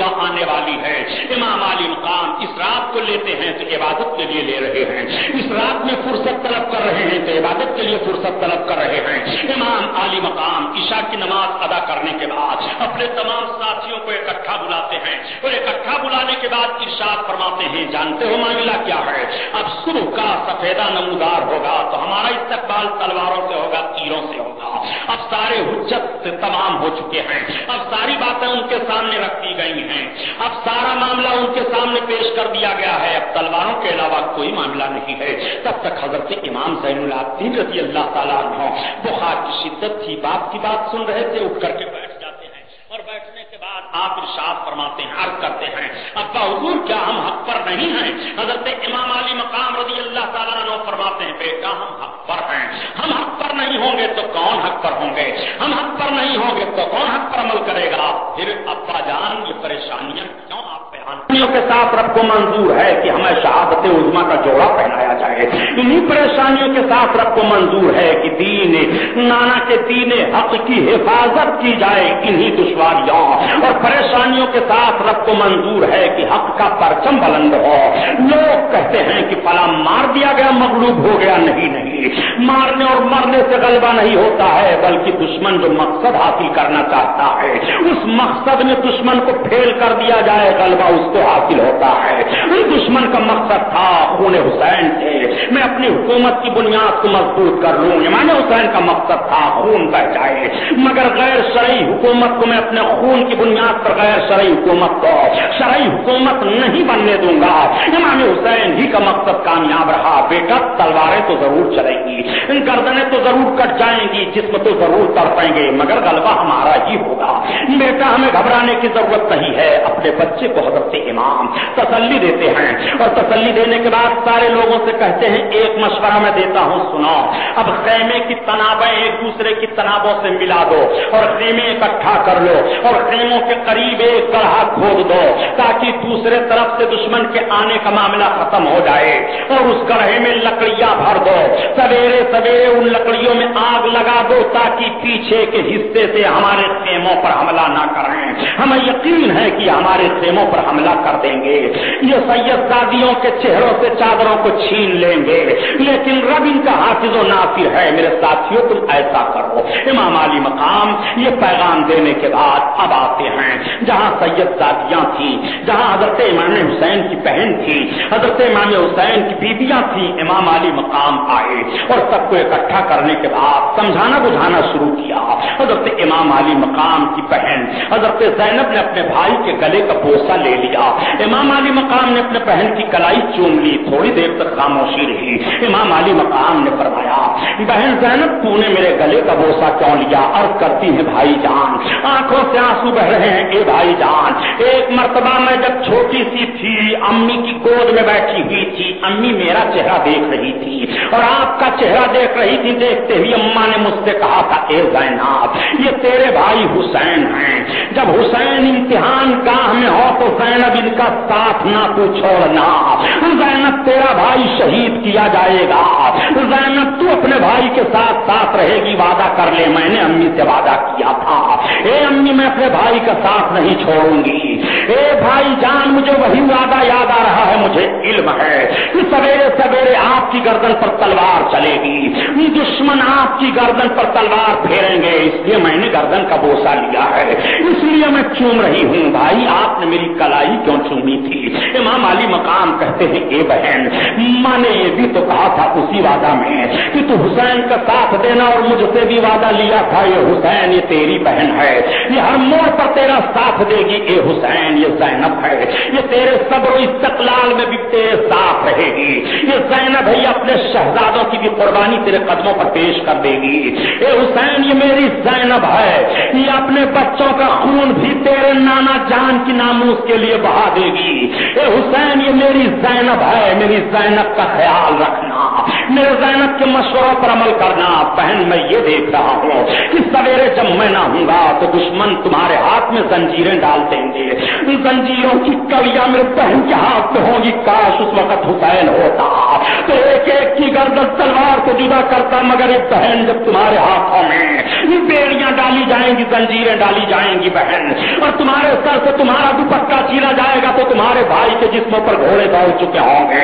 सुबह आने वाली है। इमाम आली मकाम इस रात को लेते हैं तो इबादत के लिए ले रहे हैं, इस रात में फुर्सत तलब कर रहे हैं तो इबादत के लिए फुर्सत तलब कर रहे हैं। इमाम आली मकाम ईशा की नमाज अदा करने के बाद अपने तमाम साथियों को इकट्ठा बुलाते हैं और इकट्ठा बुलाने के बाद इरशाद फरमाते हैं, जानते हो मामला क्या है? अब सुबह का सफेदा नमूदार होगा तो हमारा इस्तकबाल तलवारों से होगा, तीरों से होगा। अब सारे हुज्जत तमाम हो चुके हैं, अब सारी बातें उनके सामने रख दी गई हैं, अब सारा मामला उनके सामने पेश कर दिया गया है, अब तलवारों के अलावा कोई मामला नहीं है। तब तक हजरत इमाम ज़ैनुल आबिदीन रज़ी अल्लाह ताला अन्हु बुखार की शिद्दत थी, बाप की बात सुन रहे थे, उठ करके बैठ जाते हैं और बैठने के बाद आप इरशाद फरमाते हैं, अर्ज करते हैं, अब्बा हुजूर क्या हम हक पर नहीं हैं? हजरत इमाम अली मकाम रज़ी अल्लाह ताला अन्हु फरमाते हैं, बेटा हम हक पर हैं। हम हक पर नहीं होंगे तो कौन हक पर होंगे? हम हक पर नहीं होंगे तो कौन हक पर अमल करेगा? फिर अब्बा जान ये परेशानियां क्यों आप परेशानियों के साथ रब को मंजूर है कि हमें शहादत उज़्मा का जोड़ा पहनाया जाए। इन्हीं परेशानियों के साथ रब को मंजूर है कि दीन नाना के दीन हक की हिफाजत की जाए। इन्हीं दुश्वारियों और परेशानियों के साथ रब को मंजूर है कि हक का परचम बुलंद हो। लोग कहते हैं कि फला मार दिया गया, मगलूब हो गया। नहीं नहीं, मारने और मरने से गलबा नहीं होता है, बल्कि दुश्मन जो मकसद हासिल करना चाहता है उस मकसद में दुश्मन को फेल कर दिया जाए, गलबा उसको हासिल होता है। दुश्मन का मकसद था खून हुसैन से मैं अपनी हुकूमत की बुनियाद को मजबूत कर लूं। इमाम हुसैन का मकसद था खून बह जाए, मगर गैर शरई हुकूमत को मैं अपने खून की बुनियाद पर गैर शरई हुकूमत को शरई हुकूमत नहीं बनने दूंगा। इमाम हुसैन ही का मकसद कामयाब रहा। बेटा तलवारें तो जरूर चलेंगी, गर्दनें तो जरूर कट जाएंगी, जिस्म तो जरूर तड़पेंगे, मगर गलबा हमारा ही होगा। बेटा हमें घबराने की जरूरत नहीं है। अपने बच्चे को हजरत इमाम तसल्ली देते हैं और तसल्ली देने के बाद सारे लोगों से कहते हैं, एक मशवरा मैं देता हूं, सुनो। अब खेमे की तनाबें एक दूसरे की तनाबों से मिला दो और खेमे इकट्ठा कर लो और खेमों के करीब एक गड्ढा खोद दो ताकि दूसरे तरफ से दुश्मन के आने का मामला खत्म हो जाए और उस गड्ढे में लकड़ियां भर दो। सवेरे सवेरे उन लकड़ियों में आग लगा दो ताकि पीछे के हिस्से से हमारे खेमों पर हमला ना करें। हमें यकीन है कि हमारे खेमों पर हमला कर देंगे। ये सैयदजादियों के चेहरों से चादरों को छीन लेंगे, लेकिन रब इनका हाफिज़ो नासिर है। मेरे साथियों तुम ऐसा करो। इमाम अली मकाम ये पैगाम देने के बाद अब आते हैं जहां सैयदजादियां थी, जहां हजरत इमाम हुसैन की बहन थी, हजरत इमाम हुसैन की बीबियां थी। इमाम अली मकाम आए और सबको इकट्ठा करने के बाद समझाना बुझाना शुरू किया। हजरत इमाम अली मकाम की बहन हजरत ज़ैनब ने अपने भाई के गले का बोसा ले लिया। इमाम अली मकाम ने अपने बहन की कलाई चूम ली। थोड़ी देर तक खामोशी रही। इमाम अली मकाम ने फरमाया, बहन ज़ैनब तूने मेरे गले का बोसा क्यों लिया? अर्ज करती है, भाई जान आंखों से आंसू बह रहे हैं। ए भाई जान, एक मर्तबा मैं जब छोटी सी थी अम्मी की गोद में बैठी हुई थी, अम्मी मेरा चेहरा देख रही थी और आपका चेहरा देख रही थी। देखते ही अम्मा ने मुझसे कहा था, ए ज़ैनब ये तेरे भाई हुसैन हैं, जब हुसैन इम्तिहान गाह में हो तो ज़ैनब इनका साथ ना तू छोड़ना। ज़ैनब तेरा भाई शहीद किया जाएगा, ज़ैनब तू अपने भाई के साथ साथ रहेगी, वादा कर ले। मैंने अम्मी से वादा किया था, ए अम्मी मैं अपने भाई का साथ नहीं छोड़ूंगी। ए भाई जान मुझे वही वादा याद आ रहा है। मुझे इल्म है कि सवेरे सवेरे आपकी गर्दन पर तलवार चलेगी, दुश्मन आपकी गर्दन पर तलवार फेरेंगे, इसलिए मैंने गर्दन का बोसा लिया है, इसलिए मैं चूम रही हूँ। भाई आपने मेरी कलाई क्यों चूमी थी? इमाम अली मकाम कहते हैं, ए बहन माँ ने ये भी तो कहा था उसी वादा में कि तू हुसैन का साथ देना और मुझसे भी वादा लिया था। ये हुसैन ये तेरी बहन है, ये हर मोड़ पर तेरा साथ देगी। ए हुसैन ये ज़ैनब है, ये तेरे सब्र इस्तक़लाल में भी तेरे साथ रहेगी। ये ज़ैनब है, ये अपने शहजादों की भी कुर्बानी तेरे कदमों पर पेश कर देगी। ए हुसैन ये मेरी ज़ैनब है, ये अपने बच्चों का खून भी तेरे नाना जान की नामूस के लिए बहा देगी। ए हुसैन ये मेरी ज़ैनब है, मेरी ज़ैनब का ख्याल रखना, मेरे ज़ैनब के मशवरों पर अमल करना। बहन मैं ये देख रहा हूँ कि सवेरे जब मैं ना हूँगा तो दुश्मन तुम्हारे हाथ में जंजीरें डाल देंगे। जंजीरों की कड़ियां मेरे बहन के हाथ में होंगी। काश उस वक्त हुसैन होता तो एक एक की गर्दन तलवार को जुदा करता, मगर एक बहन जब तुम्हारे हाथों में बेड़ियां डाली जाएंगी, जंजीरें डाली जाएंगी बहन, और तुम्हारे सर से तुम्हारा दुपट्टा के जिस्मों पर घोड़े दौड़ चुके होंगे।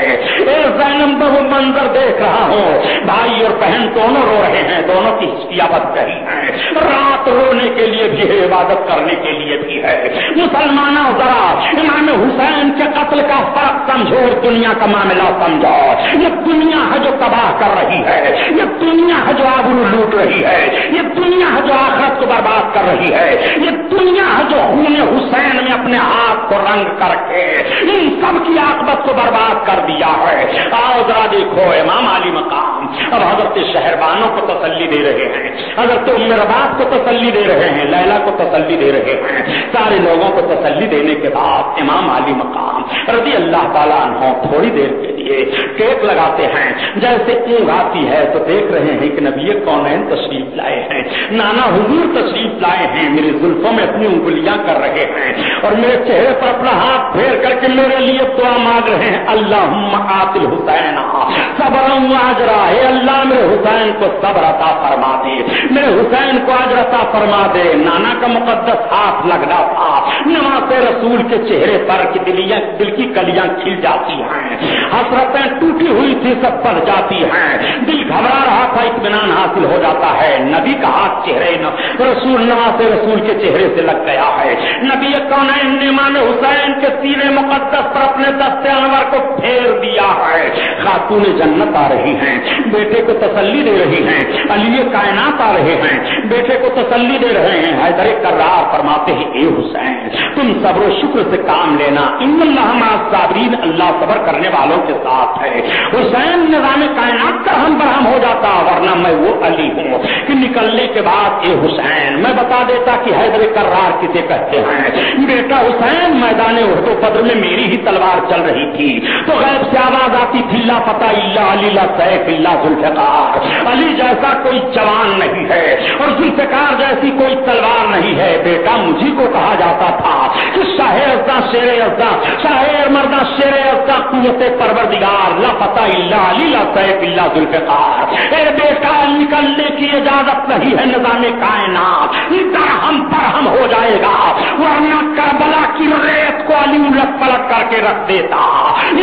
ज़ैनब वो मंजर देख रहा हूँ, भाई और बहन दोनों रो रहे हैं, दोनों की हिस्ट्रियां बद गई हैं। रात रोने के लिए भी है, इबादत करने के लिए भी है। मुसलमानों जरा इमाम हुसैन के कत्ल का फर्क समझो, दुनिया का मामला समझो। ये दुनिया है जो तबाह कर रही है, ये दुनिया है जो आबरू लूट रही है, ये दुनिया है जो आखिरत को बर्बाद कर रही है, ये दुनिया है जो खून हुसैन में अपने हाथ को रंग करके इन सब की आकबत को बर्बाद कर दिया है। आओ जरा देखो, इमाम अली मकाम अब हजरत शहरबानों को तसल्ली दे रहे हैं, हजरत उम्मे रबात को तसल्ली दे रहे हैं, लैला को तसल्ली दे रहे हैं। सारे लोगों को तसल्ली देने के बाद इमाम अली मकाम रज़ी अल्लाह ताला अन्हु थोड़ी देर के लिए टेक लगाते हैं। जैसे ईद आती है तो देख रहे हैं कि नबी कौनैन तशरीफ लाए हैं, नाना हुजूर तशरीफ लाए हैं, मेरी जुल्फों में अपनी उंगलियां कर रहे हैं और मेरे चेहरे पर अपना हाथ फेर करके मेरे लिए दुआ मांग रहे हैं, अल्लाहुम्मा आतिल हुसैन सबरन व अजरा, हे अल्लाह मेरे हुसैन को सब्र अता फरमा दे, मेरे हुसैन को अजर अता फरमा दे। नाना का मुकद्दस हाथ लगना था, नवाज़े रसूल के चेहरे पर की दिल की कलियां खिल जाती हैं, हसरतें टूटी हुई थी सब पड़ जाती हैं, दिल घबरा रहा था, इत्मीनान हासिल हो जाता है। नबी का हाथ चेहरे रसूल नवाज़े रसूल के चेहरे से लग गया है। नबी कौनैन ने इमाम हुसैन के सीने मुकद्दस पर अपने दस्ते अनवर को फेर दिया है। खातून जन्नत आ रही हैं, बेटे को तसल्ली दे रही हैं, अली कायनात आ रहे हैं, बेटे को तसल्ली दे रहे हैं। हैदर कर्रार फरमाते हैं, ए हुसैन तुम सब्र शुक्र से काम लेना, इन्नल्लाह मअस-साबिरीन, अल्लाह सब्र करने वालों के साथ है। हुसैन निज़ाम कायनात का हम बरहम हो जाता, वरना मैं वो अली हूँ कि निकलने के बाद ए हुसैन मैं बता देता कि हैदर कर्रार किसे कहते हैं। बेटा हुसैन मैदान उहद बद्र में मेरी ही तलवार चल रही थी तो गैब से आवाज आती थी, ला फता इल्ला अली ला सैफ इल्ला जुल्फ़िकार, अली जैसा कोई जवान नहीं है और जुल्फ़िकार जैसी कोई तलवार नहीं है। बेटा मुझी को कहा जाता था कि शाहे अज़्ज़ा शेरे अज़्ज़ा, शाहे मर्दा शेरे अज़्ज़ा, कुव्वते परवरदिगार, ला फता इल्ला अली ला सैफ इल्ला जुल्फ़िकार। ए बेटा निकलने की इजाजत नहीं है निज़ाम कायनात, दरहम बरहम हो जाएगा, वरना करबला की रेत को अली उलट पलट करके रख देता।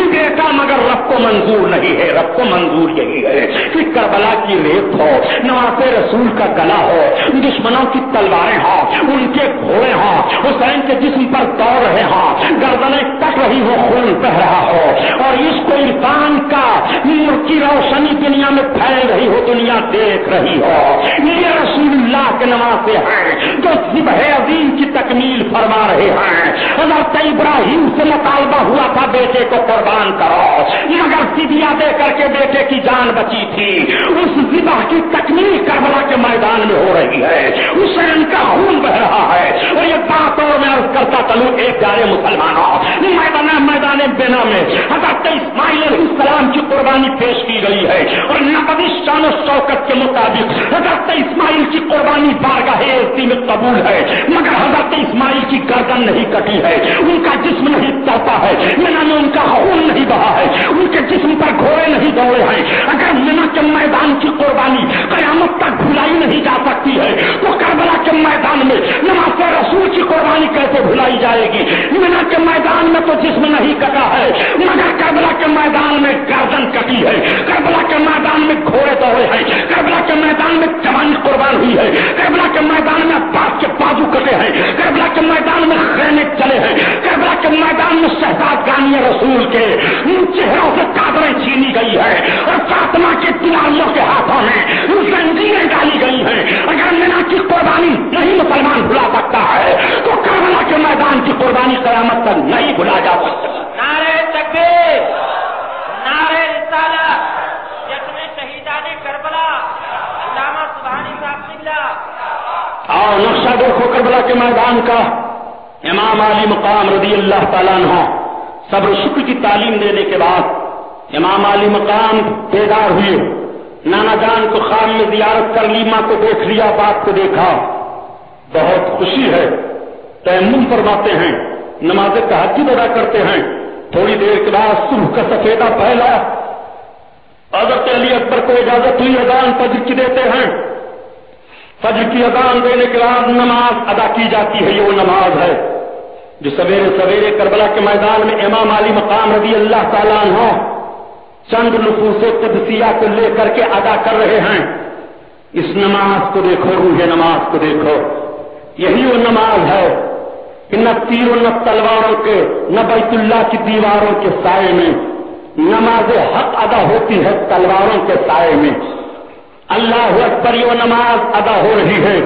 बेटा मगर रब को मंजूर नहीं है, रब को मंजूर यही है कि करबला की रेत हो, नवाज़े रसूल का गला हो, दुश्मनों की तलवारें हो, उनके घोड़े हो, हुसैन के जिस्म पर दौड़ रहे हो, गर्दनें कट रही हो, खून बह रहा हो और इसको इरफान का नूर की रोशनी दुनिया में फैल रही हो, दुनिया देख रही हो। ये रसूलुल्लाह के नवासे हैं जो ज़िब्ह अज़ीम की तकमील फरमा रहे हैं। हज़रत इब्राहिम से मुतालबा हुआ था बेटे को कुर्बान करो, मगर फिदिया दे करके बेटे की जान बची थी। उस ज़िब्ह की तकमील करबला के मैदान में हो रही है, हुसैन का खून बह रहा है। और ये बात और मैं अर्ज करता चलूं, एक प्यारे मुसलमानों, मैदान बिना में हज़रत इस्माइल अलैहिस्सलाम की कुर्बानी पेश की गई है और नबवी शान और शौकत के मुताबिक हज़रत इस्माइल की कुर्बानी बारगाह इज़्ज़त में कबूल है, मगर हज़रत इस्माइल की गर्दन नहीं कटी है, उनका जिस्म नहीं तड़पा है, मिना में उनका खून नहीं बहा है, उनके जिस्म पर घोड़े नहीं दौड़े हैं। अगर मिना के मैदान की कुर्बानी कयामत तक भुलाई नहीं जा सकती है तो करबला के मैदान में नवाज़े रसूल की कुर्बानी कैसे भुलाई जाएगी। मिना के मैदान में तो जिस्म नहीं कटा है, मगर करबला के मैदान में गर्दन कटी है, करबला के मैदान में घोड़े दौड़े हैं, करबला के मैदान में जवानी कुर्बान हुई है, करबला के मैदान में अब्बास के बाजू कटे हैं, करबला के मैदान में खैमे चले हैं, करबला के मैदान में शहजाद गानिया रसूल के चेहरों से कादरें छीनी गई है और फातिमा के दुलारियों के हाथों में जंजीरें डाली गई हैं। अगर मिना की कुर्बानी नहीं मुसलमान भुला सकता है तो करबला के मैदान की कुर्बानी कयामत तक नहीं भुला जा सकता। नारे तकबीर, नारे रिसालत, जिसमें शहीदाने करबला अल्लामा सुभानी साहब निकला। और नक्शा देखो करबला के मैदान का। इमाम अली मकाम रज़ी अल्लाह ताला अन्हु सब्र शुक्र की तालीम देने के बाद इमाम अली मकाम बेदार हुए, नाना जान को ख्वाब में जियारत कर ली, माँ को देख लिया, बाप को देखा, बहुत खुशी है। तयम्मुम फरमाते हैं, नमाज़े तहज्जुद अदा करते हैं। थोड़ी देर के बाद सुबह का सफेदा फैला, हज़रत अली अकबर को इजाजत हुई, अज़ान फज्र की देते हैं। फज्र की अज़ान देने के बाद नमाज अदा की जाती है, ये वो नमाज है جو سویرے سویرے کربلا کے میدان میں امام علی مقام رضی اللہ تعالیٰ عنہ چند نفوس قدسیہ کو لے کر کے ادا کر رہے ہیں. اس نماز کو دیکھو، روح نماز کو دیکھو. یہی وہ نماز ہے کہ نہ تیروں نہ تلواروں کے نہ بیت اللہ کی دیواروں کے سائے میں نماز حق ادا ہوتی ہے، تلواروں کے سائے میں. اللہ اکبر، یہ نماز ادا ہو رہی ہے.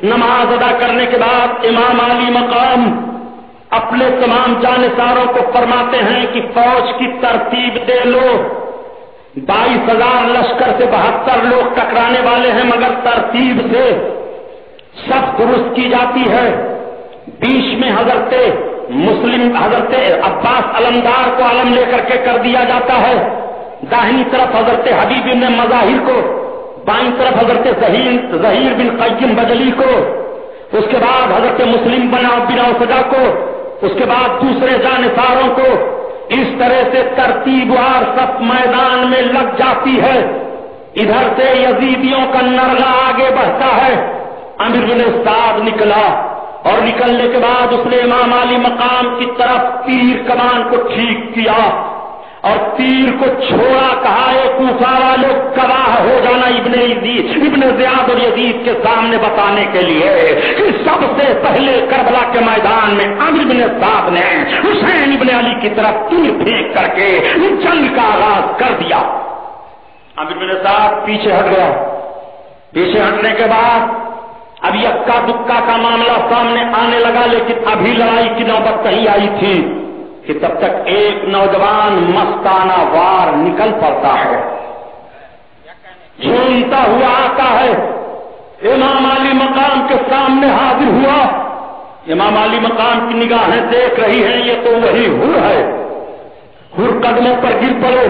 نماز ادا کرنے کے بعد امام علی مقام اپنے تمام جانثاروں کو فرماتے ہیں کہ فوج کی ترتیب دے لو. 22,000 لشکر سے 72 لوگ ٹکرانے والے ہیں، مگر ترتیب سے سب درست کی جاتی ہے. بیچ میں حضرت عباس علمدار کو علم لے کر کے کر دیا جاتا ہے. داہنی طرف حضرت حبیب بن مظاہر کو، بائیں طرف حضرت ظہیر بن قیم بجلی کو، اس کے بعد حضرت مسلم بن اوسجا کو، اس کے بعد دوسرے جانثاروں کو. اس طرح سے ترتیب وار سب میدان میں لگ جاتی ہے. ادھر سے یزیدیوں کا نرلا آگے بڑھتا ہے. امیر بن سعد نکلا اور نکلنے کے بعد اس نے امام علی مقام کی طرف تیر کمان کو ٹھیک کیا اور تیر کو چھوڑا. کہا اے کوفہ والو، گواہ ہو جانا ابن زیاد اور یزید کے سامنے بتانے کے لیے کہ سب سے پہلے کربلا کے میدان میں امیر بن سعد نے حسین ابن علی کی طرف تیر پھینک کر کے جنگ کا آغاز کر دیا. امیر بن سعد پیچھے ہٹ گیا. پیچھے ہٹنے کے بعد اب یکا دکا کا معاملہ سامنے آنے لگا، لیکن ابھی لڑائی کی نوبت کہیں آئی تھی کہ تب تک ایک نوجوان مستانہ وار نکل پڑتا ہے، جھومتا ہوا آتا ہے، امام علی مقام کے سامنے حاضر ہوا. امام علی مقام کی نگاہیں دیکھ رہی ہیں یہ تو وہی حر ہے. حر قدموں پر گر پڑے،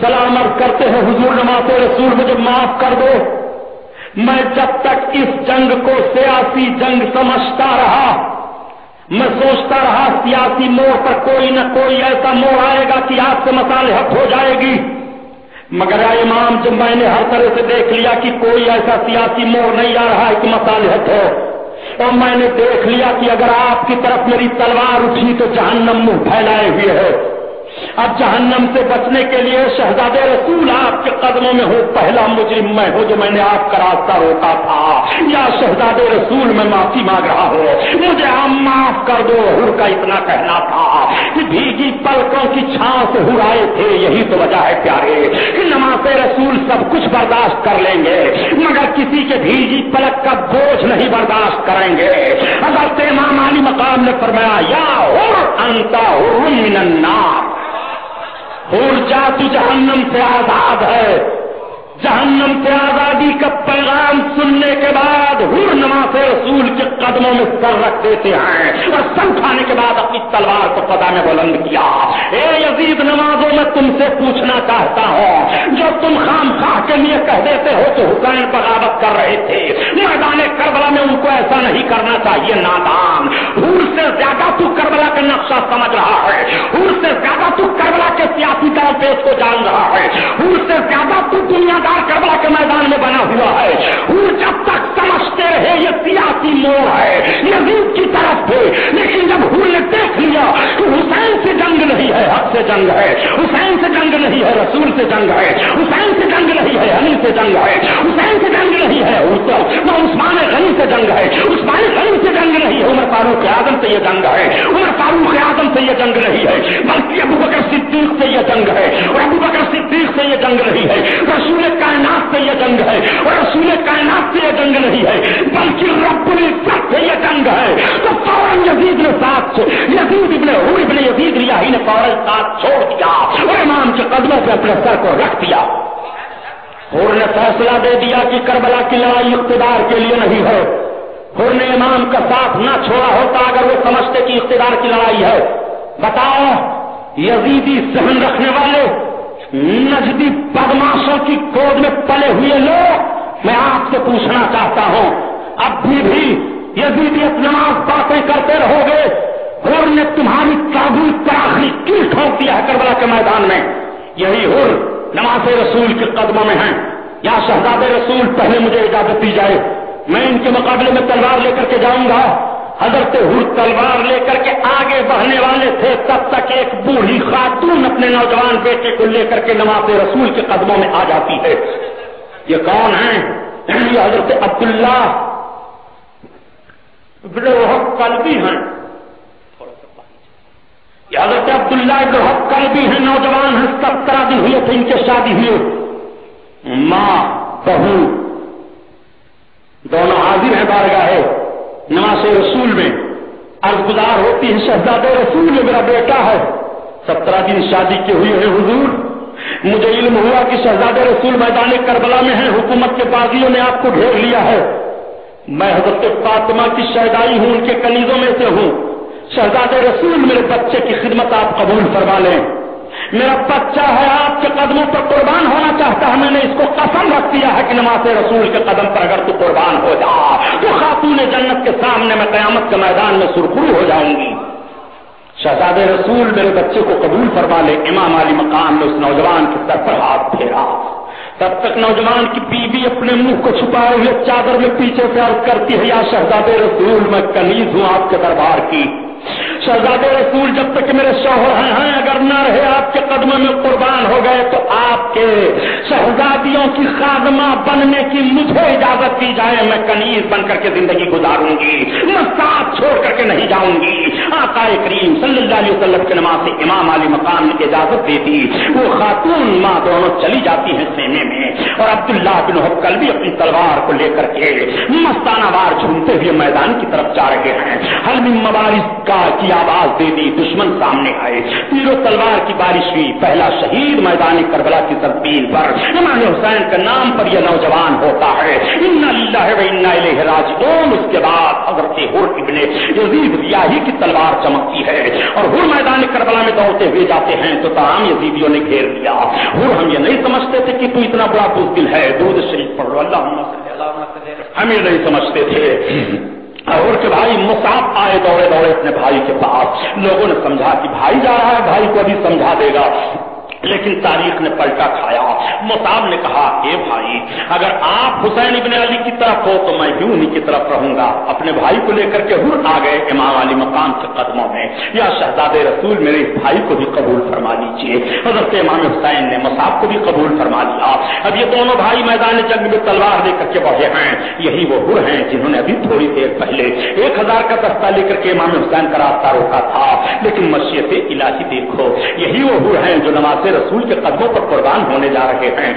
سلام عرض کرتے ہیں حضور نماز رسول مجھے معاف کر دو. میں جب تک اس جنگ کو سیاسی جنگ سمجھتا رہا، میں سوچتا رہا سیاسی موڑ پر کوئی نہ کوئی ایسا موڑ آئے گا کہ آپ سے مصالحت ہو جائے گی. مگر اے امام، جب میں نے ہر طرح سے دیکھ لیا کہ کوئی ایسا سیاسی موڑ نہیں آ رہا ہے کہ مصالحت ہو، اور میں نے دیکھ لیا کہ اگر آپ کی طرف میری تلوار اٹھی تو جہنم منہ پھیلائے ہوئے ہے. اب جہنم سے بچنے کے لیے شہزادے رسول آپ کے قدموں میں ہوں. پہلا مجرم میں ہوں جو میں نے آپ کا راستہ روکا تھا. یا شہزادے رسول میں معافی مانگ رہا ہوں، مجھے آپ معاف کر دو. حر کا اتنا کہنا تھا کہ بھیگی پلکوں کی چھاؤں سے حر آئے تھے. یہی تو وجہ ہے پیارے کہ نماز رسول سب کچھ برداشت کر لیں گے مگر کسی کے بھیگی پلک کا بوجھ نہیں برداشت کریں گے. حضرت امام علی مقام نے فرمایا یا حر انت حر من النار، حر جا تو جہنم سے آزاد ہے. جہنم سے آزادی کا پیغام سننے کے بعد حر نماز رسول کے قدموں میں سر رکھ دیتے ہیں اور سر اٹھانے کے بعد اپنی تلوار کو فضا میں بلند کیا. اے یزید، نمازوں میں تم سے پوچھنا چاہتا ہوں، جو تم خام خواہ کے لیے کہہ دیتے ہو کہ حسین بغاوت کر رہے تھے، میدان کربلا میں ان کو ایسا نہیں کرنا چاہیے. نادان، حر سے زیادہ تو کربلا کا نقشہ سمجھ رہا ہے، حر سے زیادہ تو کربلا کے سیاسی طور پیش کو جان رہا ہے، حر سے زیادہ تو دنیا کربلا کے میدان میں بنا ہوا ہے. حر جب تک سمجھتے رہے یہ سیاسی موڑ ہے، یزید کی طرف تھے، لیکن جب حر نے دیکھ لیا کہ حسین سے جنگ نہیں ہے، حق سے جنگ ہے، حسین سے جنگ نہیں ہے، رسول سے جنگ ہے، حسین سے جنگ نہیں ہے، علی سے جنگ ہے، حسین سے جنگ نہیں ہے، وہ عثمان غنی سے جنگ ہے، عثمان غنی سے جنگ نہیں ہے، عمر فاروق اعظم سے یہ جنگ ہے، عمر فاروق اعظم سے یہ جنگ نہیں ہے، بلکہ ابو بکر صدیق سے یہ جنگ ہے، اور ابو بکر صدیق سے یہ جنگ نہیں ہے، رسول کائنات سے یہ جنگ ہے، اور رسول کائنات سے یہ جنگ نہیں ہے، بلکہ رب العزت سے یہ جنگ ہے. تو فوراً یزید نے ساتھ یزید ابن حر ابن یزید ریاحی نے فوراً ساتھ چھوڑ دیا اور امام کے قدموں پہ اپنے سر کو رکھ دیا. حر نے فیصلہ دے دیا کہ کربلا کی لڑائی اقتدار کے لیے نہیں ہے. حر نے امام کا ساتھ نہ چھوڑا ہوتا اگر وہ سمجھتے کہ اقتدار کی لڑائی ہے. بتاؤ، یزیدی ذہن رکھنے والے نجدی بدماشوں کی گود میں پلے ہوئے لوگ، میں آپ سے پوچھنا چاہتا ہوں، اب بھی یزیدیت نماز باتیں کرتے رہو گے؟ حر نے تمہاری کابل پر آخری کیل ٹھونک دیا ہے کربلا کے میدان میں. یہی حر نماز رسول کے قدموں میں ہیں. یا شہزادے رسول، پہلے مجھے اجازت دی جائے، میں ان کے مقابلے میں تلوار لے کر کے جاؤں گا. حضرت حر تلوار لے کر کے آگے بڑھنے والے تھے، تب تک ایک بوڑھی خاتون اپنے نوجوان بیٹے کو لے کر کے نماز رسول کے قدموں میں آ جاتی ہے۔ یہ کون ہیں؟ یہ حضرت عبداللہ ابن وہب قلبی ہیں۔ یہ حضرت عبداللہ ابن وہب قلبی ہیں، نوجوان ہیں، 17 دن ہوئے تھے ان کے شادی ہوئے۔ ماں بہو دونوں حاضر ہیں بارگاہ نماز رسول میں، عرض گزار ہوتی ہے شہزادہ رسول یہ میرا بیٹا ہے، 17 دن شادی کے ہوئے ہیں حضور، مجھے علم ہوا کہ شہزادہ رسول میدان کربلا میں ہیں، حکومت کے باغیوں نے آپ کو گھیر لیا ہے، میں حضرت فاطمہ کی شہدائی ہوں، ان کے کنیزوں میں سے ہوں، شہزادہ رسول میرے بچے کی خدمت آپ قبول فرما لیں، میرا بچہ ہے آپ کے قدموں پر قربان ہونا چاہتا ہے، میں نے اس کو قسم رکھ دیا ہے کہ نماز رسول کے قدم پر اگر تو قربان ہو جا تو خاتون جنت کے سامنے میں قیامت کے میدان میں سرخرو ہو جاؤں گی۔ شہزادہ رسول میرے بچے کو قبول فرما لے۔ امام علی مقام نے اس نوجوان کے سر پر ہاتھ پھیرا، تب تک نوجوان کی بیوی اپنے منہ کو چھپائے ہوئے چادر میں پیچھے سے عرض کرتی ہے، یا شہزادہ رسول میں کنیز ہوں آپ کے دربار کی، شہزادہ رسول جب تک میرے شوہر ہیں اگر نہ رہے آپ کے قدموں میں قربان ہو گئے تو آپ کے شہزادیوں کی خادمہ بننے کی مجھے اجازت دی جائے، میں کنیز بن کر کے زندگی گزاروں گی، میں ساتھ چھوڑ کر کے نہیں جاؤں گی۔ آقا کریم صلی اللہ علیہ وسلم کے نماز سے امام علی مقام نے اجازت دے دی، وہ خاتون ماں دونوں چلی جاتی ہیں خیمے میں، اور عبداللہ بن وہب قلبی اپنی تلوار کو لے کر کے مستانہ وار جھومتے ہوئے میدان کی طرف جا رہے ہیں۔ حل من مبارز کی آواز دے دی، دشمن سامنے آئے، تیر و تلوار کی بارش ہوئی، پہلا شہید میدان کربلا کی سرزمین پر امام حسین کے نام پر یہ نوجوان ہوتا ہے۔ انا للہ و انا الیہ راجعون۔ اس کے بعد حضرت حر ابن یزید ریاحی کی تلوار چمکتی ہے اور حر میدان کربلا میں دوڑتے ہوئے جاتے ہیں تو تمام یزیدیوں نے گھیر لیا۔ حر ہم یہ نہیں سمجھتے تھے کہ تو اتنا بڑا بزدل ہے، درود شریف پڑھ لو، اللہم صلی اللہ علیہ وسلم، ہم یہ نہیں سمجھتے تھے۔ اور کہ بھائی مصعب آئے دوڑے دوڑے اپنے بھائی کے پاس، لوگوں نے سمجھا کہ بھائی جا رہا ہے، بھائی کو ابھی سمجھا دے گا، لیکن تاریخ نے پلٹا کھایا۔ مصعب نے کہا، اے بھائی اگر آپ حسین ابن علی کی طرف ہو تو میں بھی انہی کی طرف رہوں گا۔ اپنے بھائی کو لے کر کے حر آ گئے امام علی مقام کے قدموں میں، یا شہزادہ رسول میرے اس بھائی کو بھی قبول فرما لیجیے۔ حضرت امام حسین نے مصعب کو بھی قبول فرما لیا۔ اب یہ دونوں بھائی میدان جنگ میں تلوار لے کر کے بڑھے ہیں، یہی وہ حر ہیں جنہوں نے ابھی تھوڑی دیر پہلے 1000 کا دستہ لے کر کے امام حسین کا راستہ روکا تھا، لیکن مشیت الہی دیکھو، یہی وہ حر ہیں جو نماز رسول کے قدموں پر قربان ہونے جا رہے ہیں۔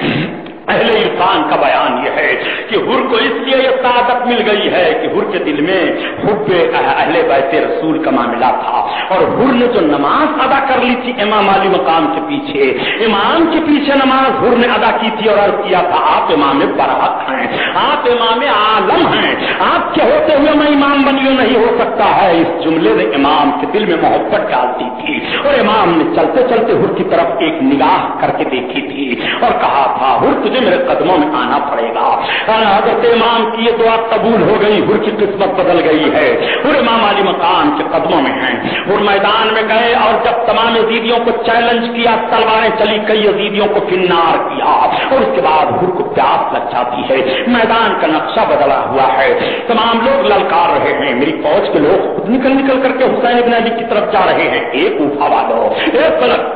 اہل عرفان کا بیان یہ ہے کہ حر کو اس لیے یہ سعادت مل گئی ہے کہ حر کے دل میں حب اہل بیت رسول کا معاملہ تھا، اور حر نے جو نماز ادا کر لی تھی امام علی مقام کے پیچھے، امام کے پیچھے نماز حر نے ادا کی تھی اور عرض کیا تھا آپ امام برحق ہیں، آپ امام عالم ہیں، آپ کے ہوتے ہوئے میں امام بنیوں نہیں ہو سکتا ہے۔ اس جملے نے امام کے دل میں محبت ڈالتی تھی، اور امام نے چلتے چلتے حر کی طرف ایک نگاہ کر کے دیکھی تھی اور کہا تھا، حر تجھے میرے قدموں میں آنا پڑے گا۔ حضرت امام کی یہ دعا قبول ہو گئی، حر کی قسمت بدل گئی ہے، حر امام علی مقام کے قدموں میں ہیں۔ حر میدان میں گئے اور جب تمام یزیدیوں کو چیلنج کیا، تلواریں چلی، کئی یزیدیوں کو فنار کیا، اور اس کے بعد حر کو پیاس لگ جاتی ہے، میدان کا نقشہ بدلا ہوا ہے، تمام لوگ للکار رہے ہیں، میری فوج کے لوگ خود نکل کر کے حسین ابن علی کی طرف جا رہے ہیں، ایک اوفا والو، ایک فلک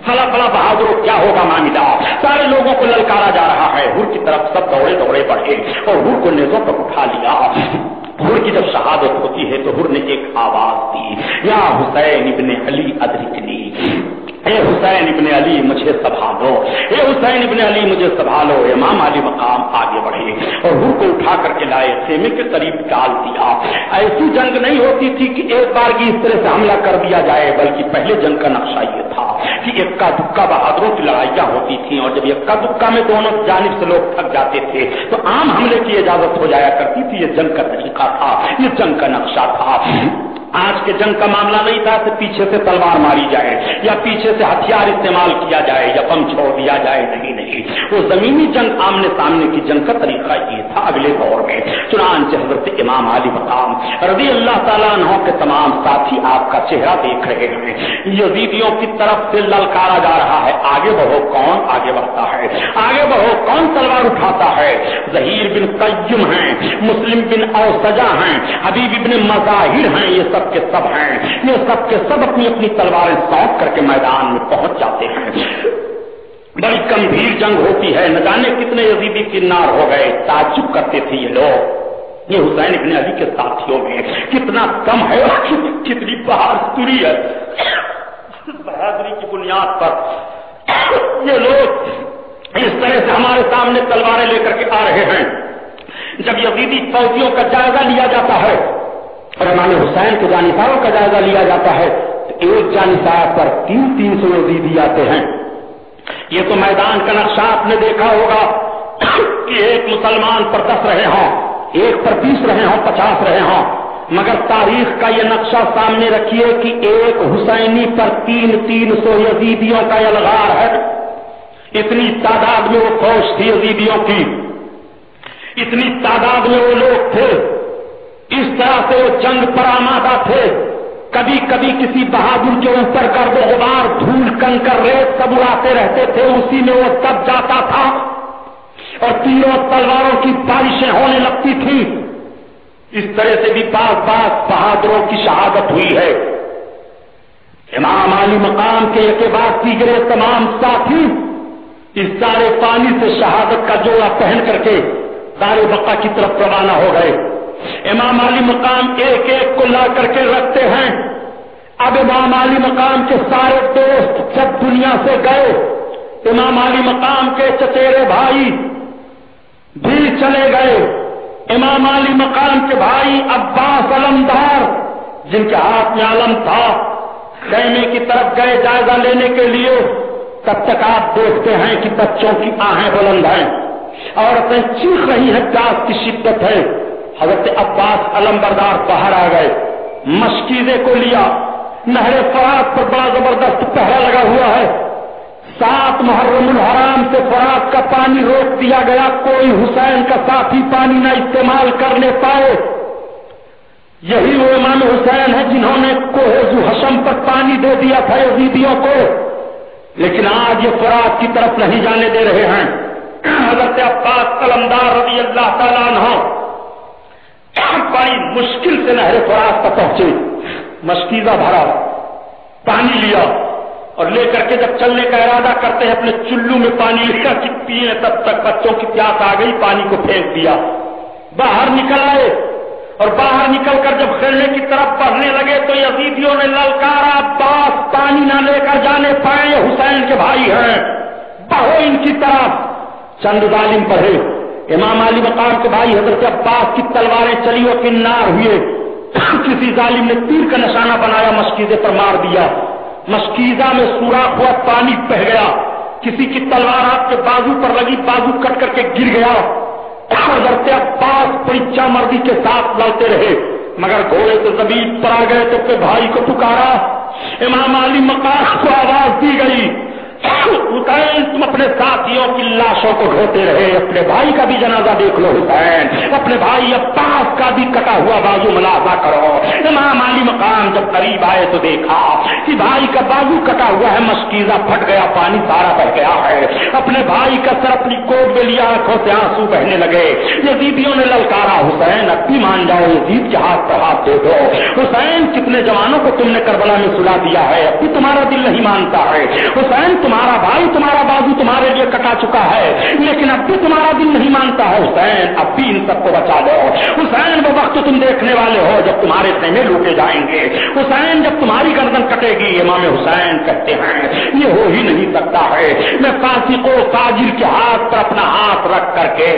فلا فلا بہادر کیا ہوگا معاملہ، سارے لوگوں کو للکارا جا رہا ہے۔ حر کی طرف سب دوڑے دوڑے بڑھے اور حر کو نیزوں پر اٹھا لیا۔ حر کی جب شہادت ہوتی ہے تو حر نے ایک آواز دی، یا حسین ابن علی ادرکنی، اے حسین ابن علی مجھے سنبھالو، اے حسین ابن علی مجھے سنبھالو۔ امام علی مقام آگے بڑھے اور حر کو اٹھا کر کے لائے، خیمے کے قریب ڈال دیا۔ ایسی جنگ نہیں ہوتی تھی کہ ایک بار کی اس طرح سے حملہ کر دیا جائے، بلکہ پہلے جنگ کا نقشہ یہ تھا کہ اکا دکا بہادروں کی لڑائیاں ہوتی تھیں، اور جب اکا دکا میں دونوں جانب سے لوگ تھک جاتے تھے تو عام حملے کی اجازت ہو جایا کرتی تھی۔ یہ جنگ کا طریقہ تھا، یہ جنگ کا نقشہ تھا۔ آج کے جنگ کا معاملہ نہیں تھا کہ پیچھے سے تلوار ماری جائے یا پیچھے سے ہتھیار استعمال کیا جائے یا بم چھوڑ دیا جائے، نہیں، وہ زمینی جنگ آمنے سامنے کی جنگ کا طریقہ یہ تھا اگلے دور میں۔ چنانچہ حضرت امام علی مقام رضی اللہ تعالیٰ عنہ کے تمام ساتھی آپ کا چہرہ دیکھ رہے ہیں، یزیدیوں کی طرف سے للکارا جا رہا ہے، آگے بڑھو، کون آگے بڑھتا ہے، آگے بڑھو، کون تلوار اٹھاتا ہے؟ ظہیر بن قیم ہیں، مسلم بن اوسجہ ہیں، حبیب بن مظاہر ہیں، یہ سب کے سب ہیں، یہ سب کے سب اپنی اپنی تلواریں سونپ کر کے میدان میں پہنچ جاتے ہیں۔ بڑی گمبھیر جنگ ہوتی ہے، نہ جانے کتنے یزیدی کنار ہو گئے، تعجب کرتے تھے یہ لوگ، یہ حسین ابن علی کے ساتھیوں میں کتنا کم ہے اور کتنی بہادری ہے۔ بہادری کی بنیاد پر یہ لوگ اس طرح سے ہمارے سامنے تلواریں لے کر کے آ رہے ہیں۔ جب یزیدی فوجیوں کا جائزہ لیا جاتا ہے اور امام حسین کے جانصاروں کا جائزہ لیا جاتا ہے تو ایک جانصار پر 300 یزیدی آتے ہیں۔ یہ تو میدان کا نقشہ آپ نے دیکھا ہوگا کہ ایک مسلمان پر 10 رہے ہوں، ایک پر 20 رہے ہوں، 50 رہے ہوں، مگر تاریخ کا یہ نقشہ سامنے رکھیے کہ ایک حسینی پر 300 یزیدیوں کا یلغار ہے۔ اتنی تعداد میں وہ فوج تھی یزیدیوں کی، اتنی تعداد میں وہ لوگ تھے، اس طرح سے وہ جنگ پر آمادہ تھے۔ کبھی کبھی کسی بہادر کے اوپر گرد و غبار، دھول کنکر، ریت سب اڑاتے رہتے تھے، اسی میں وہ دب جاتا تھا اور تیروں تلواروں کی بارشیں ہونے لگتی تھی۔ اس طرح سے بھی بعض بہادروں کی شہادت ہوئی ہے۔ امام علی مقام کے ایک بعد دیگرے تمام ساتھی اس سارے پانی سے شہادت کا جوڑا پہن کر کے دار بقا کی طرف روانہ ہو گئے۔ امام علی مقام ایک ایک کو لا کر کے رکھتے ہیں۔ اب امام علی مقام کے سارے دوست جب دنیا سے گئے، امام علی مقام کے چچیرے بھائی بھی چلے گئے۔ امام علی مقام کے بھائی عباس علمدار، جن کے ہاتھ میں علم تھا، خیمے کی طرف گئے جائزہ لینے کے لیے۔ تب تک آپ دیکھتے ہیں کہ بچوں کی آہیں بلند ہیں، عورتیں چیخ رہی ہیں، پیاس کی شدت ہے۔ حضرت عباس علمبردار باہر آ گئے، مشکیزے کو لیا، نہر فرات پر بڑا زبردست پہرا لگا ہوا ہے، 7 محرم الحرام سے فرات کا پانی روک دیا گیا، کوئی حسین کا ساتھی پانی نہ استعمال کرنے پائے۔ یہی وہ امام حسین ہے جنہوں نے کوہ ذوحشم پر پانی دے دیا تھا یزیدیوں کو، لیکن آج یہ فرات کی طرف نہیں جانے دے رہے ہیں۔ حضرت عباس علمدار رضی اللہ تعالیٰ عنہ بڑی مشکل سے نہر فرات تک پہنچے، مشکیزہ بھرا، پانی لیا اور لے کر کے جب چلنے کا ارادہ کرتے ہیں اپنے چلو میں پانی لیا کہ پیے، تب تک بچوں کی پیاس آ گئی، پانی کو پھینک دیا، باہر نکل آئے اور باہر نکل کر جب خیمے کی طرف بڑھنے لگے تو یزیدیوں نے للکارا، عباس پانی نہ لے کر جانے پائے، یہ حسین کے بھائی ہیں، بڑھو ان کی طرف۔ چند ظالم بڑھے، امام علی مقام کے بھائی حضرت عباس کی تلواریں چلی اور کنار ہوئے، کسی ظالم نے تیر کا نشانہ بنایا، مشکیزے پر مار دیا، مشکیزہ میں سوراخ ہوا، پانی بہ گیا، کسی کی تلوار آپ کے بازو پر لگی، بازو کٹ کر کے گر گیا۔ حضرت عباس پریچا مردی کے ساتھ لڑتے رہے، مگر گھوڑے سے زمین پر آ گئے تو اپنے بھائی کو پکارا، امام علی مقام کو آواز دی گئی، حسین تم اپنے ساتھیوں کی لاشوں کو ڈھوتے رہے، اپنے بھائی کا بھی جنازہ دیکھ لو حسین، اپنے بھائی عباس کا بھی کٹا ہوا بازو ملازہ کرو۔ امام علی مقام جب قریب آئے تو دیکھا کہ بھائی کا بازو کٹا ہوا ہے، مشکیزہ پھٹ گیا، پانی سارا بہ گیا ہے، اپنے بھائی کا سر اپنی کوٹ میں لیا، آنکھوں سے آنسو بہنے لگے۔ یزیدیوں نے للکارا، حسین اب بھی مان جاؤ، یزید کے ہاتھ پر ہاتھ دے دو، حسین کتنے جوانوں کو تم نے کربلا میں سلا دیا ہے، اب بھی تمہارا دل نہیں مانتا ہے، حسین تمہارا بھائی، تمہارا بازو تمہارے لیے کٹا چکا ہے، لیکن اب بھی تمہارا دل نہیں مانتا ہے، حسین اب بھی ان سب کو بچا لو، حسین وہ وقت تم دیکھنے والے ہو جب تمہارے خیمے لوٹے جائیں گے، حسین جب تمہاری گردن کٹے گی۔ امام حسین کہتے ہیں یہ ہو ہی نہیں سکتا ہے، میں فاسق و فاجر کے ہاتھ پر اپنا ہاتھ رکھ کر کے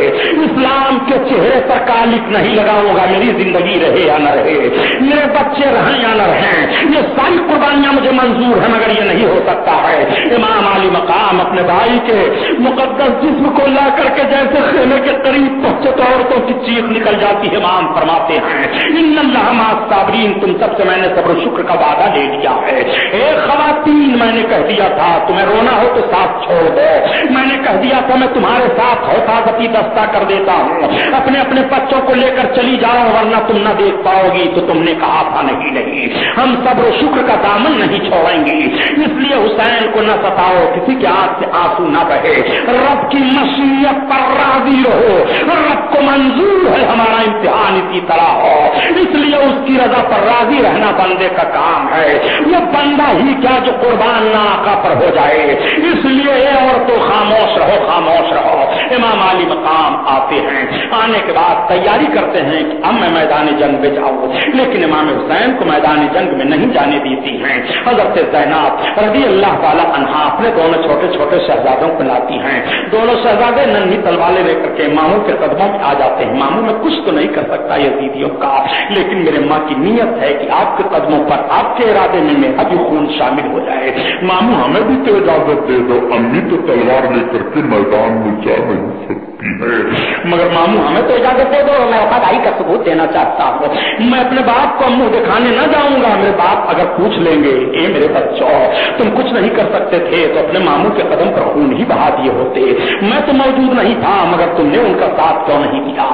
اسلام کے چہرے پر کالک نہیں لگاؤں گا، میری زندگی رہے یا نہ رہے، میرے بچے رہیں یا نہ رہیں، یہ ساری قربانیاں مجھے منظور ہیں، مگر یہ نہیں ہو سکتا ہے۔ امام علی مقام اپنے بھائی کے مقدس جسم کو لا کر کے جیسے خیمے کے قریب پہنچے تو عورتوں کی چیخ نکل جاتی ہے. امام فرماتے ہیں ان اللہ مع الصابرین، تم سب سے میں نے صبر و شکر کا وعدہ لے لیا ہے. اے خواتین، میں نے کہہ دیا تھا تمہیں رونا ہو تو ساتھ چھوڑ دو. میں نے کہہ دیا تھا میں تمہارے ساتھ حفاظتی دستہ کر دیتا ہوں، اپنے اپنے بچوں کو لے کر چلی جاؤ ورنہ تم نہ دیکھ پاؤ گی. تو تم نے کہا تھا نہیں، ہم صبر و شکر کا دامن نہیں چھوڑیں گے. اس لیے حسین کو نہ ستاؤ، کسی کے آنکھ سے آنسو نہ بہے. رب کی مشیت پر راضی رہو، رب کو منظور ہے ہمارا امتحان اسی طرح ہو، اس لیے اس کی رضا پر راضی رہنا بندے کا کام ہے. وہ بندہ ہی کیا جو قربان نہ آقا پر ہو جائے. اس لیے عورتوں خاموش رہو، خاموش رہو. امام علی مقام آتے ہیں، آنے کے بعد تیاری کرتے ہیں کہ اب میں میدان جنگ میں جاؤں، لیکن امام حسین کو میدان جنگ میں نہیں جانے دیتی ہیں. حضرت زینب رضی اللہ تعالی عنہا اپنے دونوں چھوٹے چھوٹے شہزادوں کو لاتی ہیں. دونوں شہزادے ننھی تلواریں لے کر کے ماموں کے قدموں میں آ جاتے ہیں. ماموں میں کچھ تو نہیں کر سکتا یزیدیوں کا، لیکن میرے ماں کی نیت ہے کہ آپ کے قدموں پر، آپ کے ارادے میں میرا بھی خون شامل ہو جائے. ماموں ہمیں بھی تو اجازت دے دو، امی تو تلوار لے کر کے میدان میں جا نہیں سکتی ہے، مگر ماموں ہمیں تو اجازت دے دو، میں وفاداری کا ثبوت دینا چاہتا ہوں. میں اپنے باپ کو منہ دکھانے نہ جاؤں گا. میرے باپ اگر پوچھ لیں گے اے میرے بچوں تم کچھ نہیں کر سکتے تھے تو اپنے ماموں کے قدم پر خون ہی بہا دیے ہوتے. میں تو موجود نہیں تھا مگر تم نے ان کا ساتھ کیوں نہیں دیا.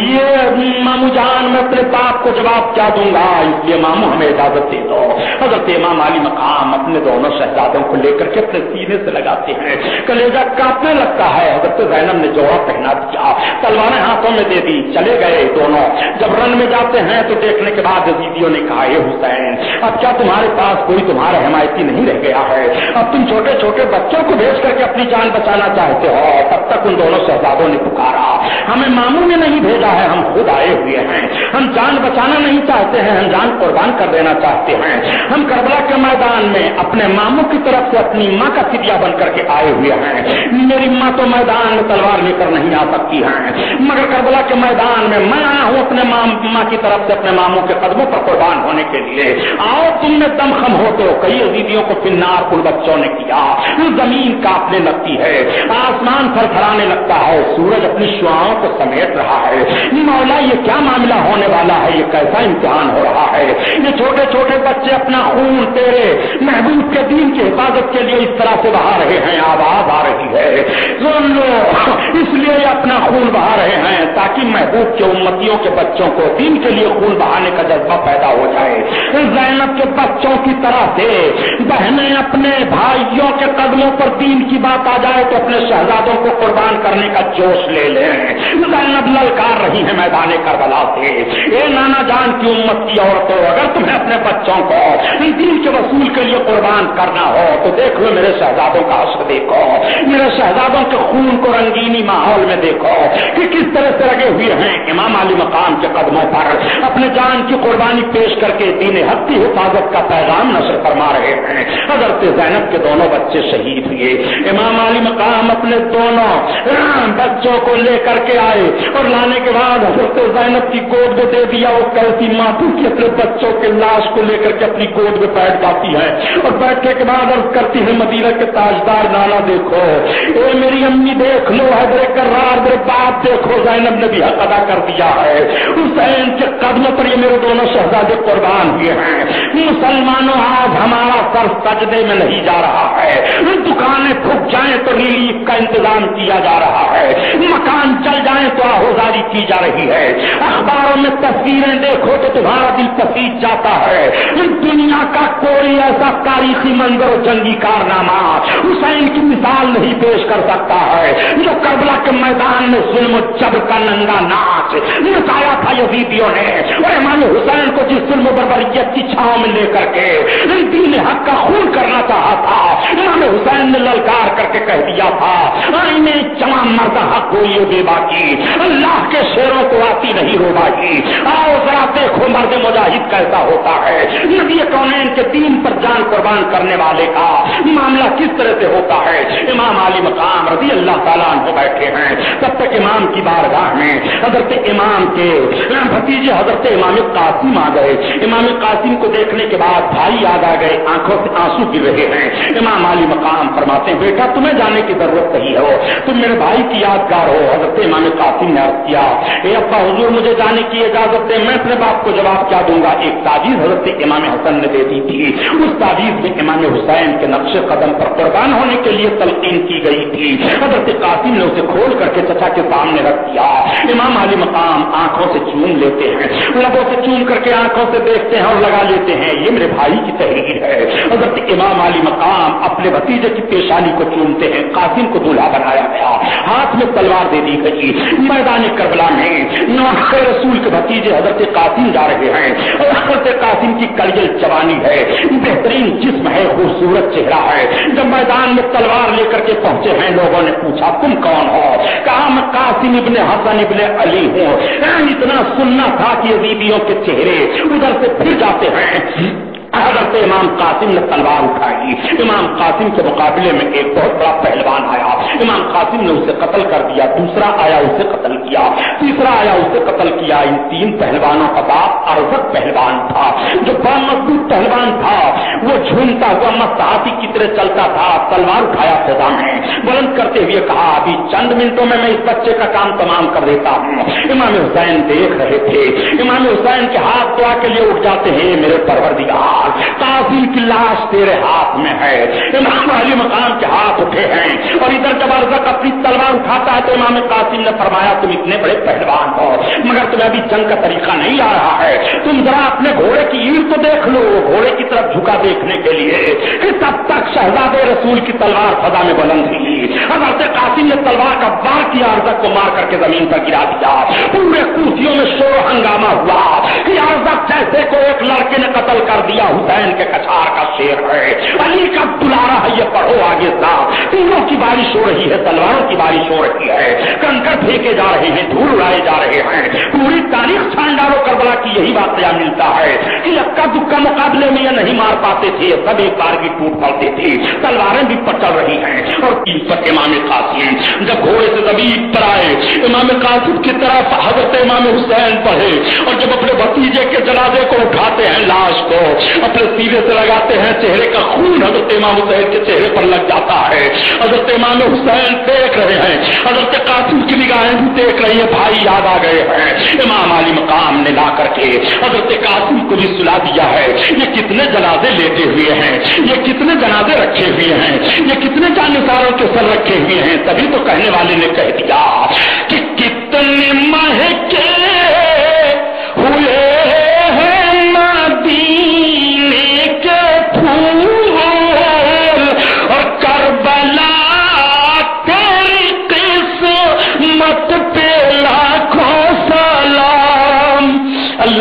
یہ ماموں جان میں اپنے باپ کو جواب کیا دوں گا، اس لیے ماموں ہمیں اجازت دے دو. حضرت امام علی مقام اپنے دونوں شہزادوں کو لے کر کے اپنے سینے سے لگاتے ہیں. کلیجہ کانپنے لگتا ہے. حضرت زینب نے جوڑا پہنا دیا، تلواریں ہاتھوں میں دے دی، چلے گئے دونوں. جب رن میں جاتے ہیں تو دیکھنے کے بعد یزیدیوں نے کہا اے حسین اب کیا تمہارے پاس کوئی تمہارا حمایتی نہیں رہ گیا ہے؟ اب تم چھوٹے چھوٹے بچوں کو بھیج کر کے اپنی جان بچانا چاہتے ہو؟ تب تک ان دونوں شہزادوں نے پکارا ہمیں ماموں نے نہیں بھیجا ہے، ہم خود آئے ہوئے ہیں. ہم جان بچانا نہیں چاہتے ہیں، ہم جان قربان کر دینا چاہتے ہیں. ہم کربلا کے میدان میں اپنے ماموں کی طرف سے اپنی ماں کا فدیہ بن کر کے آئے ہوئے ہیں. میری ماں تو میدان میں تلوار لے کر نہیں آ سکتی ہے، مگر کربلا کے میدان میں میں آیا ہوں اپنے ماں کی طرف سے اپنے ماموں کے قدموں پر قربان ہونے کے لیے. آؤ تم میں دم خم ہو تو. کئی یزیدیوں کو فنار ان بچوں نے کیا. زمین کانپنے لگتی ہے، آسمان تھر تھرانے لگتا ہے، سورج اپنی شعاؤں کو سمیٹ رہا ہے. مولا یہ کیا معاملہ ہونے والا ہے، یہ کیسا امتحان ہو رہا ہے. یہ چھوٹے چھوٹے بچے اپنا خون تیرے محبوب کے دین کی حفاظت کے لیے اس طرح سے بہا رہے ہیں. آواز آ رہی ہے سن لو، اس لیے یہ اپنا خون بہا رہے ہیں تاکہ محبوب کے امتیوں کے بچوں کو دین کے لیے خون بہانے کا جذبہ پیدا ہو جائے. زینب کے بچوں کی طرح سے بہنیں اپنے بھائیوں کے قدموں پر دین کی بات آ جائے تو اپنے شہزادوں کو قربان کرنے کا جوش لے لیں. زینب للکار رہی ہے میدان کربلا سے اے نانا جان کی امت کی عورتوں، اگر تمہیں اپنے بچوں کو دین کے وصول کے لیے قربان کرنا ہو تو دیکھ لو میرے شہزادوں کا عشق دیکھو، میرے شہزادوں کے خون کو رنگینی ماحول میں دیکھو کہ کس طرح سے لگے ہوئے ہیں امام علی مقام کے قدموں پر اپنے جان کی قربانی پیش کر کے دین حق کی حفاظت کا پیغام نشر فرما رہے ہیں. حضرت زینب کے دونوں بچے شہید ہوئے. امام علی مقام اپنے دونوں بچوں کو لے کر کے آئے اور لانے کے بعد حضرت زینب کی گود میں دے دیا. وہ کیسی ماں کی اپنے بچوں کے لاش کو لے کر کے اپنی گود میں بیٹھ جاتی ہے اور بیٹھنے کے بعد عرض کرتی ہے مدینہ کے تاجدار نانا دیکھو، اے میری امی دیکھ لو، حیدر کرار میرے باپ دیکھو، زینب نے بھی حق ادا کر دیا ہے. حسین کے قدموں پر یہ میرے دونوں شہزادے قربان ہوئے ہیں. مسلمانوں آج ہمارا سر سجدے میں نہیں جا رہا ہے، دکانیں پھک جائیں تو ریلیف کا انتظام کیا جا رہا ہے، مکان چل جائیں تو آہوزاری کی جا رہی ہے، اخباروں میں تصویریں دیکھو تو تمہارا دل پسیج جاتا ہے. دنیا کا کوئی ایسا تاریخی منظر و جنگی کارنامہ حسین کی مثال نہیں پیش کر سکتا ہے جو کربلا کے میدان میں ظلم و جبر کا ننگا ناچ نچایا تھا یزیدیوں نے. اور امام حسین کو جس ظلم و بربریت کی چھاؤں میں لے کر کے دین حق کا خون کرنا چاہا تھا، امام حسین نے للکار کر کے کہہ دیا تھا آئینے جمع مرد حق ہوئی بے باقی، اللہ کے شیروں کو آتی نہیں رو باقی. آؤ ذرا دیکھو مرد مجاہد کیسا ہوتا ہے، نبی کونین کے دین پر جان قربان کرنے والے کا معاملہ کس طرح سے ہوتا ہے. امام علی مقام رضی اللہ تعالیٰ عنہ بیٹھے ہیں. تب تک امام کی بارگاہ میں حضرت امام کے بھتیجے حضرت امام قاسم آ گئے. امام قاسم کو دیکھنے کے بعد بھائی یاد آ گئے، آنکھوں आंखों से आंसू गिर रहे हैं। इमाम आली मकाम फरमाते हैं, बेटा तुम्हें जाने की जरूरत नहीं हो, तुम मेरे भाई की यादगार हो। हजरत इमाम कासिम ने अर्ज किया, ए अब्बा हुजूर मुझे जाने की इजाजत दे, मैं अपने बाप को जवाब क्या दूंगा। एक ताबीज हजरत इमाम हसन ने दे दी थी। उस ताबीज में इमाम हुसैन के नक्शे कदम पर कुर्बान होने के लिए तलकीन की गई थी। हजरत कासिम ने उसे खोल करके चचा के सामने रख दिया। इमाम आली मकाम आंखों से चूम लेते हैं, लबों से चूम करके आंखों से देखते हैं और लगा लेते हैं, ये मेरे भाई की तहरीर है। हजरत इमाम आली मकाम अपने भतीजे की पेशानी को चूमते हैं। कासिम को दूल्हा बनाया गया, हाथ में तलवार दे दी गई। मैदान करबला में नौकर रसूल के भतीजे हजरत कासिम जा रहे हैं। हजरत कासिम की कलियल जवानी है, बेहतरीन जिस्म है, खूबसूरत चेहरा है। जब मैदान में तलवार लेकर के पहुंचे हैं, लोगों ने पूछा तुम कौन हो? कहा मैं कासिम इब्ने हसन इब्ने अली हूँ। इतना सुनना था कि अजीबियों के चेहरे उधर से फिर जाते हैं। हजरत इमाम कासिम ने तलवार उठाई। इमाम कासिम के मुकाबले में एक बहुत बड़ा पहलवान आया। इमाम कासिम ने उसे कत्ल कर दिया। दूसरा आया, उसे कत्ल किया। तीसरा आया, उसे कत्ल किया। इन तीन पहलवानों का बाप अरजक पहलवान था, जो बड़ा मजबूत पहलवान था। वो झूमता हुआ मस्त हाथी की तरह चलता था। तलवार उठाया फिजा में, बुलंद करते हुए कहा, अभी चंद मिनटों में मैं इस बच्चे का काम तमाम कर देता हूँ। इमाम हुसैन देख रहे थे। इमाम हुसैन के हाथ दुआ के लिए उठ जाते हैं, मेरे परवरदिगार कासिम की लाश तेरे हाथ में है। इमाम अली मकाम के हाथ उठे हैं और इधर जब अरजक अपनी तलवार उठाता है तो इमाम कासिम ने फरमाया, तुम इतने बड़े पहलवान हो मगर तुम्हें अभी जंग का तरीका नहीं आ रहा है। तुम जरा अपने घोड़े की ईड़ तो देख लो। घोड़े की तरफ झुका देखने के लिए कि तब तक शहजादे रसूल की तलवार फजा में बुलंद हुई। हजरत कासिम ने तलवार का वार किया, अरजक को मार करके जमीन पर गिरा दिया। पूरे कूफियों में शोर हंगामा हुआ कि अरजक जैसे को एक लड़के ने कत्ल कर दिया। हुसैन के कछार का शेर है, अली का दुलारा है, ये पढ़ो आगे साहब। तीनों की बारिश हो रही है, तलवारों की बारिश हो रही है, कंकड़ फेंके जा रहे हैं, धूल उड़ाए जा रहे हैं। पूरी तारीख छान डालो करबला की यही वाकया मिलता है कि अक्का दुक्का मुकाबले में ये नहीं मार पाते थे, सब एक बार की टूट पड़ते थे। तलवारें भी पचल रही हैं और तीन पर इमाम कासिम जब घोड़े से जमीन पर आए, इमाम कासिम की तरफ हजरत इमाम हुसैन पढ़े और जब अपने भतीजे के जनाजे को उठाते हैं, लाश को अपने सीने से लगाते हैं, चेहरे का खून हजरत इमाम हुसैन के चेहरे पर लग जाता है। हजरत इमाम हुसैन देख रहे हैं, हजरत कासिम की निगाहें भी देख रही है, भाई याद आ गए हैं। इमाम आली मकाम ने ला करके हजरत कासिम को भी सुला दिया है। ये कितने जनाजे लेटे हुए हैं, ये कितने जनाजे रखे हुए हैं, ये कितने जानिसारों के सर रखे हुए हैं। तभी तो कहने वाले ने कह दिया कि कितने महके हुए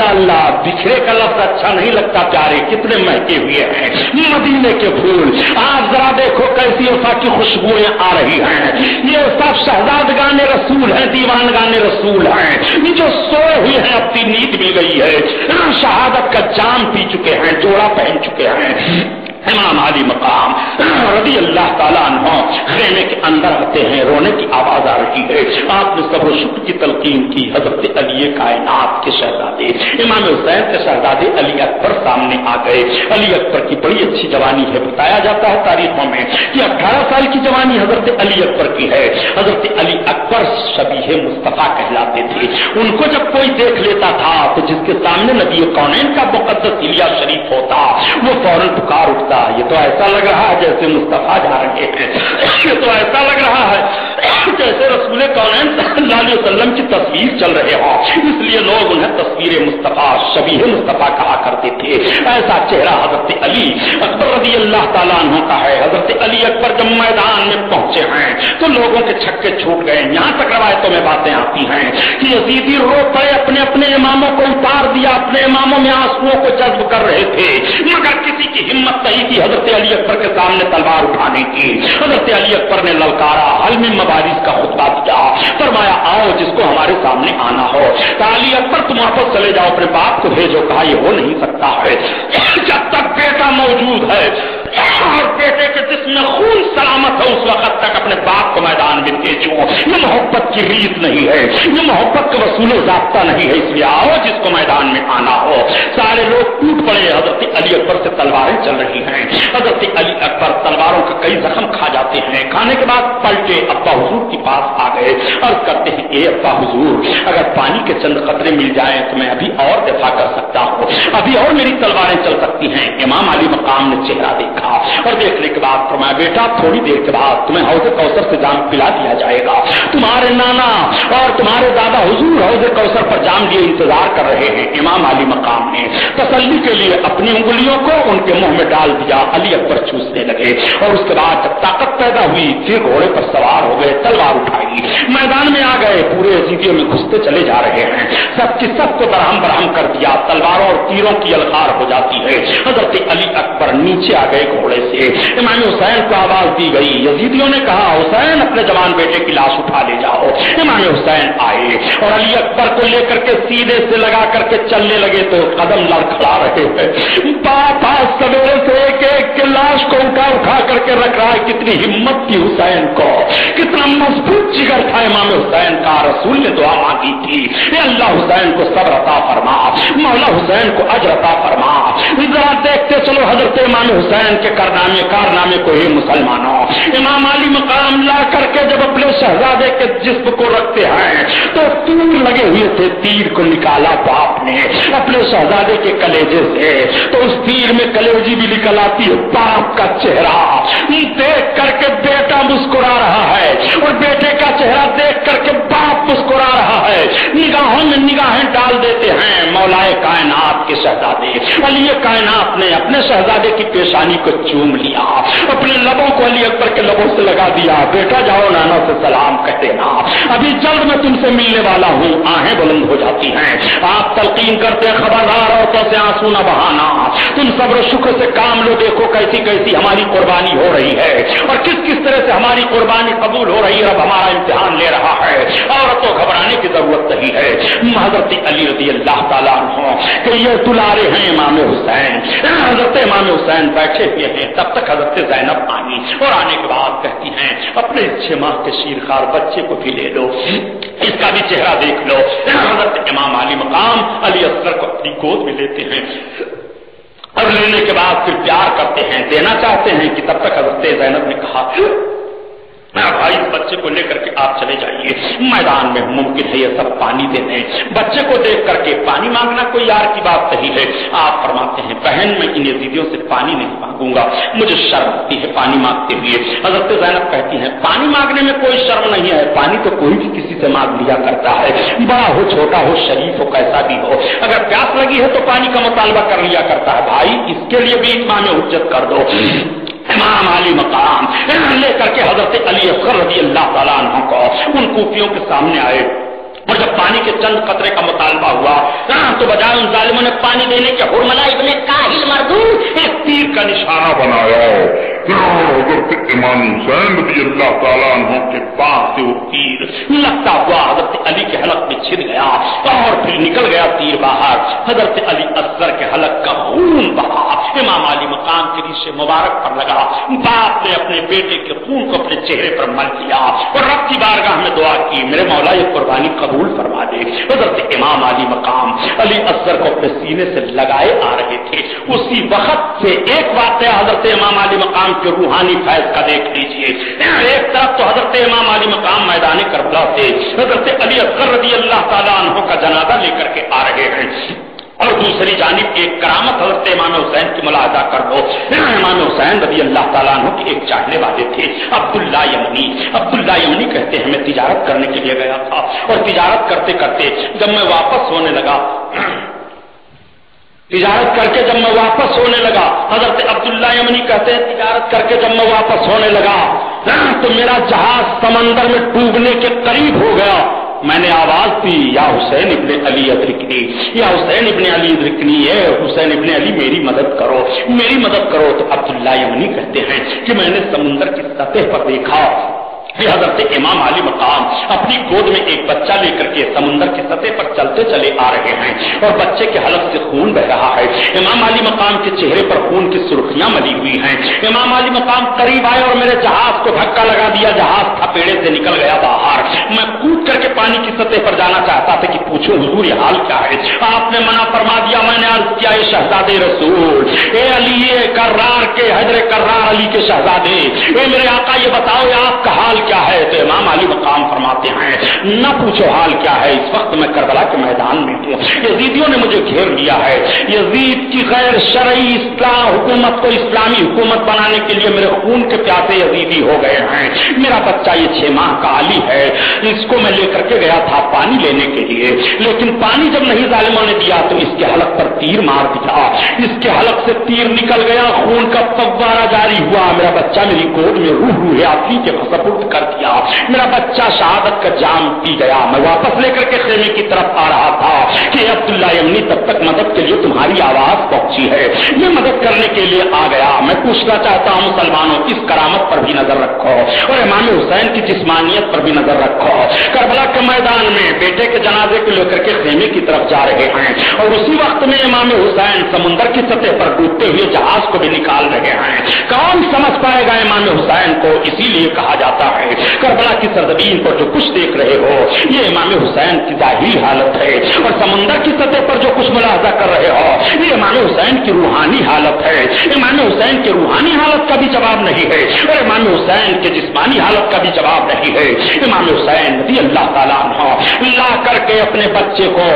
अल्लाह, बिखरे का लफ्ज अच्छा नहीं लगता प्यारे, कितने महके हुए हैं मदीने के फूल। आप जरा देखो कैसी वफा की खुशबुएं आ रही हैं। ये सब शहजादगाने रसूल हैं, दीवानगाने रसूल हैं, जो सोए हुए हैं, अपनी नींद मिल गई है, शहादत का जाम पी चुके हैं, जोड़ा पहन चुके हैं। इमाम आली मकाम रज़ी अल्लाह ताला अन्हु खेमे के अंदर आते हैं, रोने की आवाज आ रही है। आपने सब्र शुक्र की तलकीन की। हजरत अली कायनात के शहजादे इमाम हुसैन के शहजादे अली अकबर सामने आ गए। अली अकबर की बड़ी अच्छी जवानी है। बताया जाता है तारीखों में कि 18 साल की जवानी हजरत अली अकबर की है। हजरत अली अकबर शबीह मुस्तफा कहलाते थे। उनको जब कोई देख लेता था तो जिसके सामने नबी कौनैन का मुकद्दस इलिया शरीफ होता, वो फौरन पुकार उठता, ये तो ऐसा लग रहा है जैसे मुस्तफा जा रहे हैं, ये तो ऐसा लग रहा है जैसे रसूल कौनैन सल्लल्लाहु अलैहि वसल्लम की तस्वीर चल रहे हो। इसलिए लोग उन्हें तस्वीर मुस्तफा, शबीह मुस्तफा कहा करते थे। ऐसा चेहरा हजरत अली अकबर रज़ी अल्लाह ताला अन्हु का है। हजरत अली अकबर जब मैदान में पहुंचे हैं तो लोगों के छक्के छूट गए। यहां तक रवायतों में बातें आती हैं कि यजीदी रो पड़े, अपने अपने इमामों को उतार दिया, अपने इमामों में आंसुओं को जज्ब कर रहे थे, मगर किसी की हिम्मत नहीं थी हजरत अली अकबर के सामने तलवार उठाने की। हजरत अली अकबर ने ललकारा, हल में मबारिस का खुतबा दिया, फरमाया आओ जिसको हमारे सामने आना हो। अली अकबर तुम वापस चले जाओ, अपने बाप को भेजो। कहा ये हो नहीं सकता है, जब तक बेटा मौजूद है और बेटे के میں خون سلامت ہے اس وقت تک اپنے باپ کو میدان میں بھیجوں. یہ محبت کی ریت نہیں ہے, یہ محبت کا وصول و ضابطہ نہیں ہے. اس لیے آؤ جس کو میدان میں آنا ہو. سارے لوگ ٹوٹ پڑے. حضرت علی اکبر سے تلواریں چل رہی ہیں. حضرت علی اکبر تلواروں کا کئی زخم کھا جاتے ہیں. کھانے کے بعد پلٹے ابا حضور کے پاس آ گئے اور کہتے ہیں اے ابا حضور, اگر پانی کے چند قطرے مل جائیں تو میں ابھی اور دفاع کر سکتا ہوں, ابھی اور میری تلواریں چل سکتی ہیں. امام علی مقام نے چہرہ دیکھا اور دیکھنے کے بعد فرمایا بیٹا تھوڑی دیر کے بعد تمہیں حوض کوثر سے جام پلا دیا جائے گا. تمہارے نانا اور تمہارے دادا حضور حوض کوثر پر جام لیے انتظار کر رہے ہیں. امام علی مقام نے تسلی کے لیے اپنی انگلیوں کو ان کے منہ میں ڈال دیا. علی اکبر چوسنے لگے اور اس کے بعد جب طاقت پیدا ہوئی پھر گھوڑے پر سوار ہو گئے, تلوار اٹھائی, میدان میں آ گئے. پورے یزیدیوں میں گھستے چلے جا رہے ہیں. سب کی سب کو برہم برہم کر دیا. تلواروں اور تیروں کی الخار ہو جاتی ہے. حضرت علی اکبر نیچے آ گئے گھوڑے سے. امام حسین کو آواز دی گئی. یزیدیوں نے کہا حسین اپنے جوان بیٹے کی لاش اٹھا لے جاؤ. امام حسین آئے اور علی اکبر کو لے کر کے سیدھے سے لگا کر کے چلنے لگے تو قدم لڑکھڑا رہے ہیں. باپ آج سویرے سے ایک ایک کے لاش کو اٹھا کر کے رکھ رہا ہے. کتنی ہمت تھی حسین کو, کتنا مضبوط جگر تھا امام حسین کا. رسول نے دعا مانگی تھی اے اللہ حسین کو صبر عطا فرما, مولا حسین کو اجر عطا فرما. ذرا دیکھتے چلو حضرت امام حسین کے کارنامے کو ہی مسلمانوں. امام علی مقام لا کر کے جب اپنے شہزادے کے جسم کو رکھتے ہیں تو تیر لگے ہوئے تھے. تیر کو نکالا باپ نے اپنے شہزادے کے کلیجے سے تو اس تیر میں کلیجی بھی نکل آتی ہے. باپ کا چہرہ دیکھ کر کے بیٹا مسکرا رہا ہے اور بیٹے کا چہرہ دیکھ کر کے باپ مسکرا رہا ہے. نگاہوں میں نگاہیں ڈال دیتے ہیں. مولائے کائنات کے شہزادے علی کائنات نے اپنے شہزادے کی پیشانی کو چوم لیا, اپنے لبوں کو علی اکبر کے لبوں سے لگا دیا. بیٹا جاؤ نانا سے سلام کہہ دینا, ابھی جلد میں تم سے ملنے والا ہوں. آہیں بلند ہو جاتی ہیں. آپ تلقین کرتے خبردار عورتوں سے آنسو نہ بہانا, تم صبر و شکر سے کام لو. دیکھو کیسی کیسی ہماری قربانی ہو رہی ہے اور کس کس طرح سے ہماری قربانی قبول ہو رہی ہے. اب ہمارا امتحان لے رہا ہے. عورتوں گھبرانے کی ضرورت نہیں ہے. حضرت علی رضی اللہ تعالیٰ عنہ کہ یہ دلارے ہیں امام حسین. حضرت امام حسین بیٹھے ہوئے ہیں. تب تک حضرت زینب آئی اور آنے کے بعد کہتی ہیں اپنے 6 ماہ کے شیرخوار بچے کو بھی لے لو, اس کا بھی چہرہ دیکھ لو. حضرت امام علی مقام علی اصغر کو اپنی گود میں لیتے ہیں اور لینے کے بعد پھر پیار کرتے ہیں, دینا چاہتے ہیں کہ تب تک حضرت زینب نے کہا بھائی اس بچے کو لے کر کے آپ چلے جائیے میدان میں. ممکن ہے یہ سب پانی دے دیں. بچے کو دیکھ کر کے پانی مانگنا کوئی یار کی بات نہیں ہے. آپ فرماتے ہیں بہن میں ان یزیدیوں سے پانی نہیں مانگوں گا, مجھے شرم آتی ہے پانی مانگتے ہوئے. حضرت زینب کہتی ہیں پانی مانگنے میں کوئی شرم نہیں ہے. پانی تو کوئی بھی کسی سے مانگ لیا کرتا ہے, بڑا ہو چھوٹا ہو شریف ہو کیسا بھی ہو. اگر پیاس لگی ہے تو پانی کا مطالبہ کر لیا کرتا ہے. بھائی اس کے لیے بھی اتمام حجت کر دو. امام علی مقام لے کر کے حضرت علی اصغر رضی اللہ تعالیٰ عنہ کو ان کوفیوں کے سامنے آئے اور جب پانی کے چند قطرے کا مطالبہ ہوا تو بجائے ان ظالموں نے پانی دینے کے حرملا ابن کاہل مردود ایک تیر کا نشانہ بنایا. حضرت امام حسین رضی اللہ تعالیٰ عنہ کے پاس سے وہ تیر لگتا ہوا حضرت علی کے حلق میں چھد گیا اور پھر نکل گیا تیر باہر. حضرت علی اصغر کے حلق کا خون بہا امام علی مقام کے ریشے مبارک پر لگا. باپ نے اپنے بیٹے کے خون کو اپنے چہرے پر مل لیا اور رب کی بارگاہ میں دعا کی میرے مولا یہ قربانی قبول فرما دے. حضرت امام علی مقام علی اصغر کو اپنے سینے سے لگائے آ رہے تھے. اسی وقت سے ایک واقعہ حضرت امام علی مقام کے روحانی فیض کا دیکھ لیجیے. ایک طرف تو حضرت امام علی مقام میدان کربلا سے حضرت علی اصغر رضی اللہ تعالیٰ عنہ کا جنازہ لے کر کے آ رہے ہیں اور دوسری جانب ایک کرامت حضرت امام حسین کی ملاحظہ کر دو. امام حسین رضی اللہ تعالیٰ عنہ کے ایک چاہنے والے تھے عبداللہ یمنی. عبداللہ یمنی کہتے ہیں میں تجارت کرنے کے لیے گیا تھا اور تجارت کرتے کرتے جب میں واپس ہونے لگا حضرت عبداللہ یمنی کہتے ہیں تجارت کر کے جب میں واپس ہونے لگا تو میرا جہاز سمندر میں ڈوبنے کے قریب ہو گیا. میں نے آواز دی یا حسین ابن علی ادرکنی, یا حسین ابن علی ادرکنی, ہے حسین ابن علی میری مدد کرو, میری مدد کرو. تو عبداللہ یمنی کہتے ہیں کہ میں نے سمندر کی سطح پر دیکھا حضرت امام علی مقام اپنی گود میں ایک بچہ لے کر کے سمندر کی سطح پر چلتے چلے آ رہے ہیں اور بچے کے حلق سے خون بہ رہا ہے. امام علی مقام کے چہرے پر خون کی سرخیاں ملی ہوئی ہیں. امام علی مقام قریب آئے اور میرے جہاز کو دھکا لگا دیا. جہاز تھپیڑے سے نکل گیا باہر. میں کود کر کے پانی کی سطح پر جانا چاہتا تھا کہ پوچھوں حضور یہ حال کیا ہے. آپ نے منع فرما دیا. میں نے عرض کیا اے شہزادے رسول، اے علی کرار کے حیدر کرار علی کے شہزادے، اے میرے آقا یہ بتاؤ آپ کا حال کیا ہے؟ تو امام علی مقام فرماتے ہیں نہ پوچھو حال کیا ہے، اس وقت میں کربلا کے میدان میں ہوں. یزیدیوں نے مجھے گھیر لیا ہے. یزید کی غیر شرعی اصلاح حکومت کو اسلامی حکومت بنانے کے لیے میرے خون کے پیاسے یزیدی ہو گئے ہیں. میرا بچہ یہ 6 ماہ کا علی ہے. اس کو میں لے کر کے گیا تھا پانی لینے کے لیے، لیکن پانی جب نہیں ظالموں نے دیا تو اس کے حلق پر تیر مار دیا. اس کے حلق سے تیر نکل گیا، خون کا فوارہ جاری ہوا. میرا بچہ میری گود میں روح حیاتی کے سپرد کر دیا. میرا بچہ شہادت کا جام پی گیا. میں واپس لے کر کے خیمے کی طرف آ رہا تھا کہ عبداللہ یمنی تب تک مدد کے لیے تمہاری آواز پہنچی ہے. میں مدد کرنے کے لیے آ گیا. میں پوچھنا چاہتا ہوں مسلمانوں اس کرامت پر بھی نظر رکھو اور امام حسین کی جسمانیت پر بھی نظر رکھو. کربلا کے میدان میں بیٹے کے جنازے کو لے کر کے خیمے کی طرف جا رہے ہیں اور اسی وقت میں امام حسین سمندر کی سطح پر ڈوبتے ہوئے جہاز کو بھی نکال رہے ہیں. کون سمجھ پائے گا امام حسین کو؟ اسی لیے کہا جاتا ہے کربلا کی سرزمین پر جو کچھ دیکھ رہے ہو یہ امام حسین کی ظاہری حالت ہے، اور سمندر کی سطح پر جو کچھ ملاحظہ کر رہے ہو یہ امام حسین کی روحانی حالت ہے. امام حسین کی روحانی حالت کا بھی جواب نہیں ہے اور امام حسین کے جسمانی حالت کا بھی جواب نہیں ہے. امام حسین رضی اللہ تعالیٰ عنہ لا کر کے اپنے بچے کو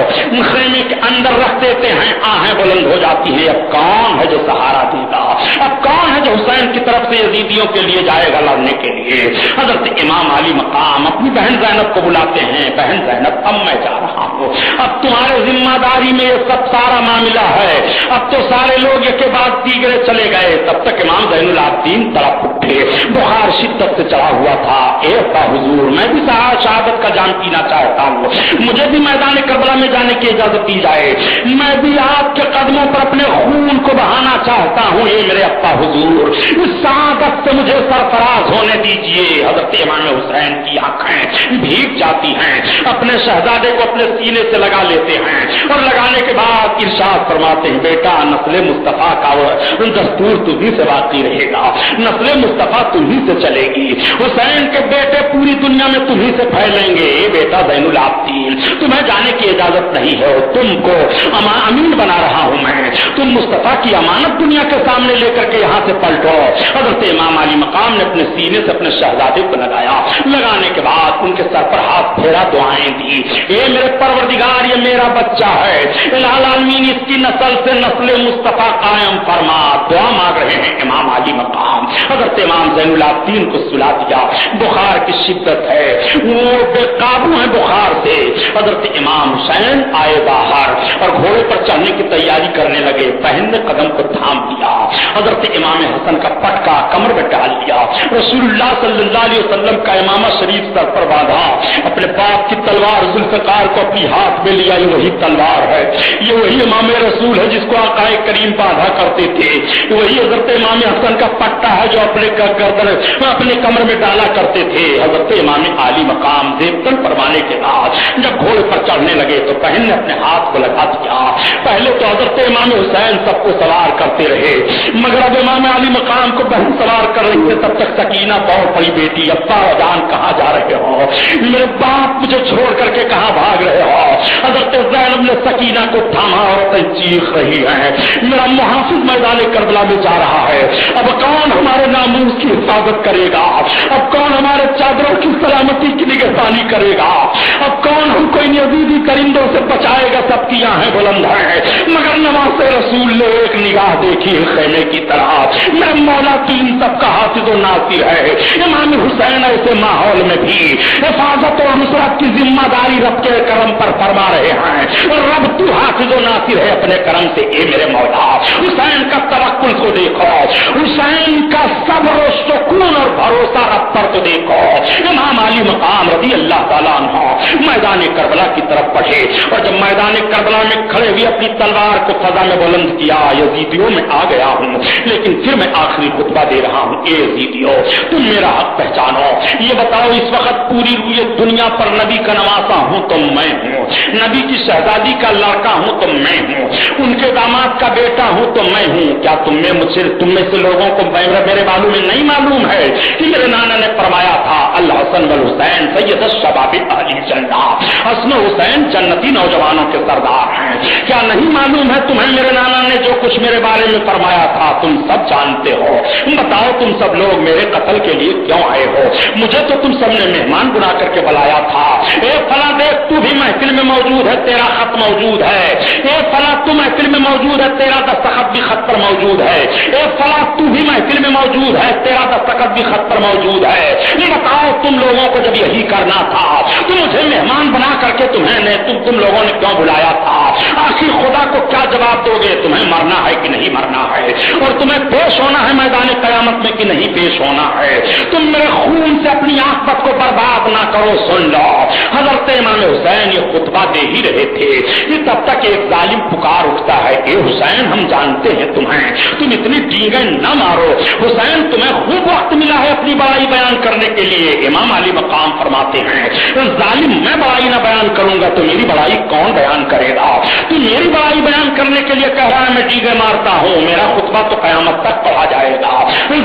خیمے کے اندر رکھ دیتے ہیں. آہیں بلند ہو جاتی ہیں. اب کون ہے جو سہارا دے گا؟ اب کون ہے جو حسین کی طرف سے یزیدیوں کے لیے جائے گا لڑنے کے لیے؟ حضرت امام علی مقام اپنی بہن زینب کو بلاتے ہیں. بہن زینب اب میں جا رہا ہوں، اب تمہارے ذمہ داری میں یہ سب سارا معاملہ ہے. اب تو سارے لوگ ایک کے بعد دیگرے چلے گئے. تب تک امام زین العابدین طرف اٹھے. بخار شدت سے چڑھا ہوا تھا. اے ابا حضور میں بھی شہادت کا جام پینا چاہتا ہوں. مجھے بھی میدان کربلا میں جانے کی اجازت دی جائے. میں بھی آپ کے قدموں پر اپنے خون کو بہانا چاہتا ہوں. یہ میرے ابا حضور اس سعادت سے مجھے سرفراز ہونے دیجیے. حضرت امام حسین کی آنکھیں بھیگ جاتی ہیں. اپنے شہزادے کو اپنے سینے سے لگا لیتے ہیں اور لگانے کے بعد ارشاد فرماتے ہیں بیٹا نسل مصطفیٰ کا دستور تمہیں سے باقی رہے گا. نسل مصطفیٰ تمہیں سے چلے گی. حسین کے بیٹے پوری دنیا میں تمہیں سے پھیلیں گے. بیٹا زین العابدین تمہیں جانے کی اجازت نہیں ہے. تم کو امین بنا رہا ہوں میں. تم مصطفیٰ کی امانت دنیا کے سامنے لے کر کے یہاں سے پلٹو. حضرت امام علی مقام نے اپنے سینے سے اپنے شہزادے کو لگایا. لگانے کے بعد ان کے سر پر ہاتھ پھیرا دعائیں دی. اے میرے پروردگار یہ میرا بچہ ہے، الہ العالمین اس کی نسل سے نسل مصطفیٰ قائم فرما. دعا مانگ رہے ہیں امام علی مقام. حضرت امام زین العابدین کو سلا دیا. بخار کی شدت ہے، وہ بے قابو ہے بخار سے. حضرت امام حسین آئے باہر اور گھوڑے پر چڑھنے کی تیاری کرنے لگے. بہن نے قدم کو تھام دیا. حضرت امام حسن کا پٹکا کمر میں ڈال دیا. رسول اللہ صلی اللہ علیہ وسلم کا امامہ شریف سر پر باندھا. اپنے باپ کی تلوار ذوالفقار کو اپنی ہاتھ میں لیا. یہ وہی تلوار ہے، یہ وہی امام رسول ہے جس کو آقا کریم باندھا کرتے تھے. وہی حضرت امام حسن کا پٹا ہے جو اپنے کمر میں ڈالا کرتے تھے. حضرت امام علی مقام زیبتن فرمانے کے بعد جب گھوڑے پر چڑھنے لگے تو بہن نے اپنے ہاتھ کو لگا دیا. پہلے تو حضرت امام حسین سب کو سوار کرتے رہے، مگر اب امام علی مقام کو بہن سوار کر رہی تھے. تب تک سکینہ دوڑ پڑی. بیٹی ابا جان کہاں جا رہے ہو؟ میرے باپ مجھے چھوڑ کر کے کہاں بھاگ رہے ہو؟ حضرت زینب نے سکینہ کو تھاما اور چیخ رہی ہے میرا محافظ میدان کربلا میں جا رہا ہے. اب کون ہمارے ناموس کی حفاظت کرے گا؟ اب کون ہمارے چادروں کی سلامتی کی نگہبانی کرے گا؟ اب کون ہم کو ان یزیدی درندوں سے بچائے گا؟ سب کی آنکھیں بلند ہیں، مگر نواز رسول نے ایک نگاہ دیکھی خیمے کی طرح. میرا مولا تین سب کا حافظ و ناصر ہے. امام حسین ایسے ماحول میں بھی حفاظت اور نصرت کی ذمہ داری رب کے کرم پر فرما رہے ہیں. اور رب تو حافظ و ناصر ہے اپنے کرم سے. اے میرے مولا حسین کا توکل کو دیکھو، حسین کا صبر و سکون اور بھروسہ رب پر تو دیکھو. امام علی مقام رضی اللہ تعالیٰ عنہ मैदान करबला की तरफ बढ़े। और जब मैदान करबला में खड़े हुए अपनी तलवार को फजा में बुलंद किया, यजीदियों में आ गया हूं, लेकिन फिर मैं आखिरी खुतबा दे रहा हूं। ए यजीदियों, तुम मेरा हक पहचानो। ये बताओ, इस वक्त पूरी रुए दुनिया पर नबी का नवासा हूं तो मैं हूं, नबी की शहजादी का लड़का हूं तो मैं हूं, उनके दामाद का बेटा हूं तो मैं हूं। क्या तुम में से लोगों को मेरे मालूम में नहीं मालूम है कि मेरे नाना ने फरमाया था, अल हसन वल हुसैन सैयद शबाब अहली जन्नत, हसन हुसैन जन्नती नौजवानों के सरदार हैं। क्या नहीं मालूम है तुम्हें मेरे नाना ने जो कुछ मेरे बारे में फरमाया था? तुम सब जानते हो। बताओ, तुम सब लोग मेरे कत्ल के लिए क्यों आए हो? मुझे तो तुम सबने मेहमान बुला करके बुलाया था। ए फला देख, तू भी महफिल में मौजूद है, तेरा खत मौजूद है। ए फला, तू महफिल में मौजूद है, तेरा दस्तखत भी खत पर मौजूद है। ए फला, तू भी महफिल में मौजूद है, तेरा दस्तखत भी खत पर मौजूद है। बताओ, तुम लोगों को जब यही करना था तो मुझे मेहमान बना करके तुम लोगों ने क्यों बुलाया था? आखिर खुदा को क्या जवाब दोगे? तुम्हें मरना है कि नहीं मरना है? और तुम्हें पेश होना है मैदान कयामत में कि नहीं पेश होना है? तुम मेरे खून से अपनी आखिरत को बर्बाद ना करो। सुन लो, हजरत इमाम हुसैन ये खुतबा दे ही रहे थे कि तब तक एक जालिम पुकार उठता है, ए हुसैन, हम जानते हैं तुम्हें, तुम इतनी डींगे न मारो। हुसैन, तुम्हें खूब वक्त मिला है अपनी बड़ाई बयान करने के लिए। इमाम अली मकाम फरमाते हैं, जालिम, मैं बड़ाई ना बयान करूंगा तो मेरी बड़ाई कौन बयान करेगा? तू मेरी बड़ाई बयान करने के लिए कह रहा है मैं डींगे मारता हूं, मेरा खुतबा तो कयामत तक पढ़ा जाएगा।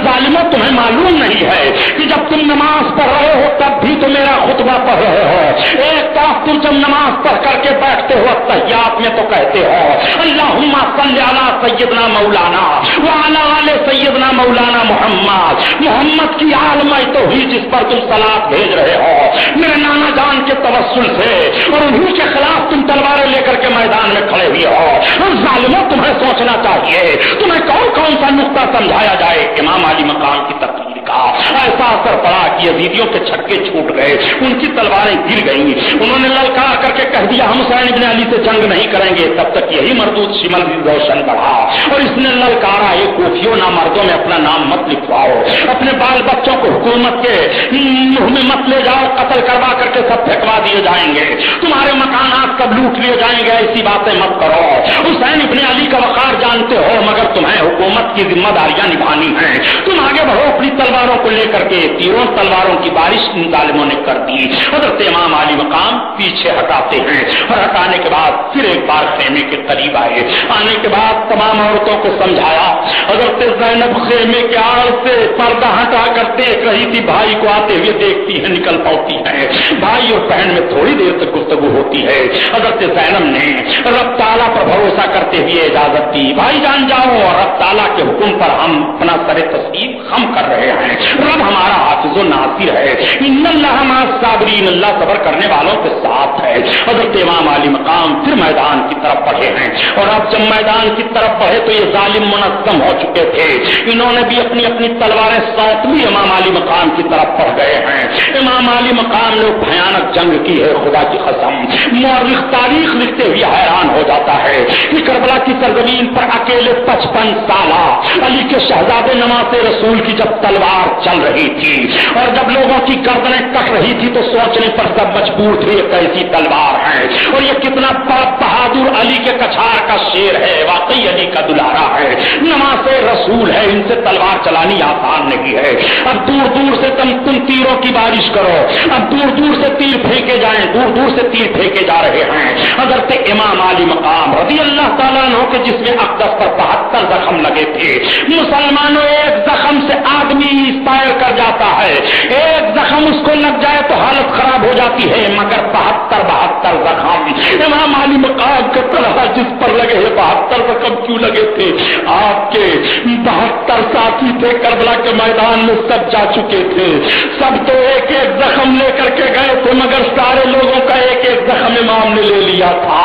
जालिमों, तुम्हें मालूम नहीं है कि जब तुम नमाज पढ़ रहे हो तब भी तो मेरा खुतबा पढ़ रहे हो। एक तरफ तुम जब नमाज पढ़ करके बैठते हो तहियात में तो कहते हो, अल्लाहुम्मा सल्ली अला सय्यदना मौलाना व अला आले सय्यदना मौलाना मोहम्मद की आलमाई तो हुई जिस पर तुम सलात भेज रहे हो मेरे नाना जान के तवस्सुल से, और उन्हीं के खिलाफ तुम तलवारें लेकर के मैदान में खड़े हुए हो। और जालिमों, तुम्हें सोचना चाहिए तुम्हें कौन कौन सा नुक्ता समझाया जाए। इमाम अली मकाम की तकरीर का ऐसा असर पड़ा कि यजीदियों के छक्के छूट गए, उनकी तलवारें गिर गई। उन्होंने ललकार करके कह दिया, हम हुसैन इब्न अली से जंग नहीं करेंगे। तब तक यही मरदूद शिमल रोशन बढ़ा और इसने ललकारा, ये कोफियों ना मर्दों में अपना नाम मत लिखवाओ, अपने बाल बच्चों को हुकूमत के मुंह में मत ले जाओ, कत्ल करवा करके सब फेंकवा दिए जाएंगे, तुम्हारे मकानात सब लूट लिए जाएंगे, ऐसी बातें मत करो। हुसैन इब्न अली का वकार जानते हो, मगर तुम्हें हुकूमत की जिम्मेदारियां निभानी है। तुम आगे बढ़ो अपनी तलवारों को लेकर के। तीरों तलवारों की बारिश इन जालिमों ने कर दी। हजरत इमाम अली मकाम पीछे हटाते हैं और हटाने के बाद फिर एक बार खेमे के करीब आए। आने के बाद तमाम औरतों को समझाया। हजरत ज़ैनब खेमे के आड़ से पर्दा हटा कर देख रही थी, भाई को आते हुए देखती है, निकल पाती है। भाई और बहन में थोड़ी देर तक गुफ्तगू होती है। हजरत ज़ैनब ने रब ताला पर भरोसा करते हुए इजाजत दी, भाई जान जाओ, और रब ताला के हुक्म पर हम अपना सरे तस्लीम हम कर रहे हैं। रब हमारा हाफिज़ नासिर है। इन्नल्लाह मअस साबिरीन, अल्लाह सब्र करने वालों के साथ है। हजरत इमाम अली मकाम फिर मैदान की तरफ बढ़े हैं। और अब जब मैदान की तरफ बढ़े तो ये जालिम मुनज़्ज़म हो चुके थे। इन्होंने भी अपनी अपनी तलवारें सौंप ली, इमाम अली मकाम की तरफ बढ़ गए हैं। इमाम अली मकाम ने भयानक जंग की है, खुदा की कसम। मौरिख तारीख लिखते हुए हैरान हो जाता है कि करबला की सरजमीन पर अकेले 55 साला अली के शहजादे नवासे रसूल की जब तलवार चल रही थी और जब लोगों की गर्दनें कट रही थी तो सोचने पर सब मजबूर थे, कैसी तलवार है और ये कितना बहादुर अली के कछार का शेर है, वाकई अली का दुलारा है, नवासे रसूल है, इनसे तलवार चलानी आसान नहीं है। अब दूर दूर से तुम तीरों की बारिश करो, अब दूर दूर से तीर फेंके जाएं, दूर दूर से तीर फेंके जा रहे हैं। हजरत इमाम अली मकाम रज़ी अल्लाह तआला अन्हु के जिसमें अक़दस पर 72 जख्म लगे थे। मुसलमानों, एक जख्म से आदमी इंस्पायर कर जाता है, एक जख्म उसको लग जाए तो हालत खराब हो जाती है, मगर 72 जख्म इमाम अली मकाम के तरह जिस पर लगे हैं, 72 जख्म क्यों लगे थे? आपके 72 साथी थे करबला के मैदान में, सब जा चुके थे, सब तो एक एक जख्म लेकर के गए थे, मगर सारे लोगों का एक एक जख्म इमाम ने ले लिया था।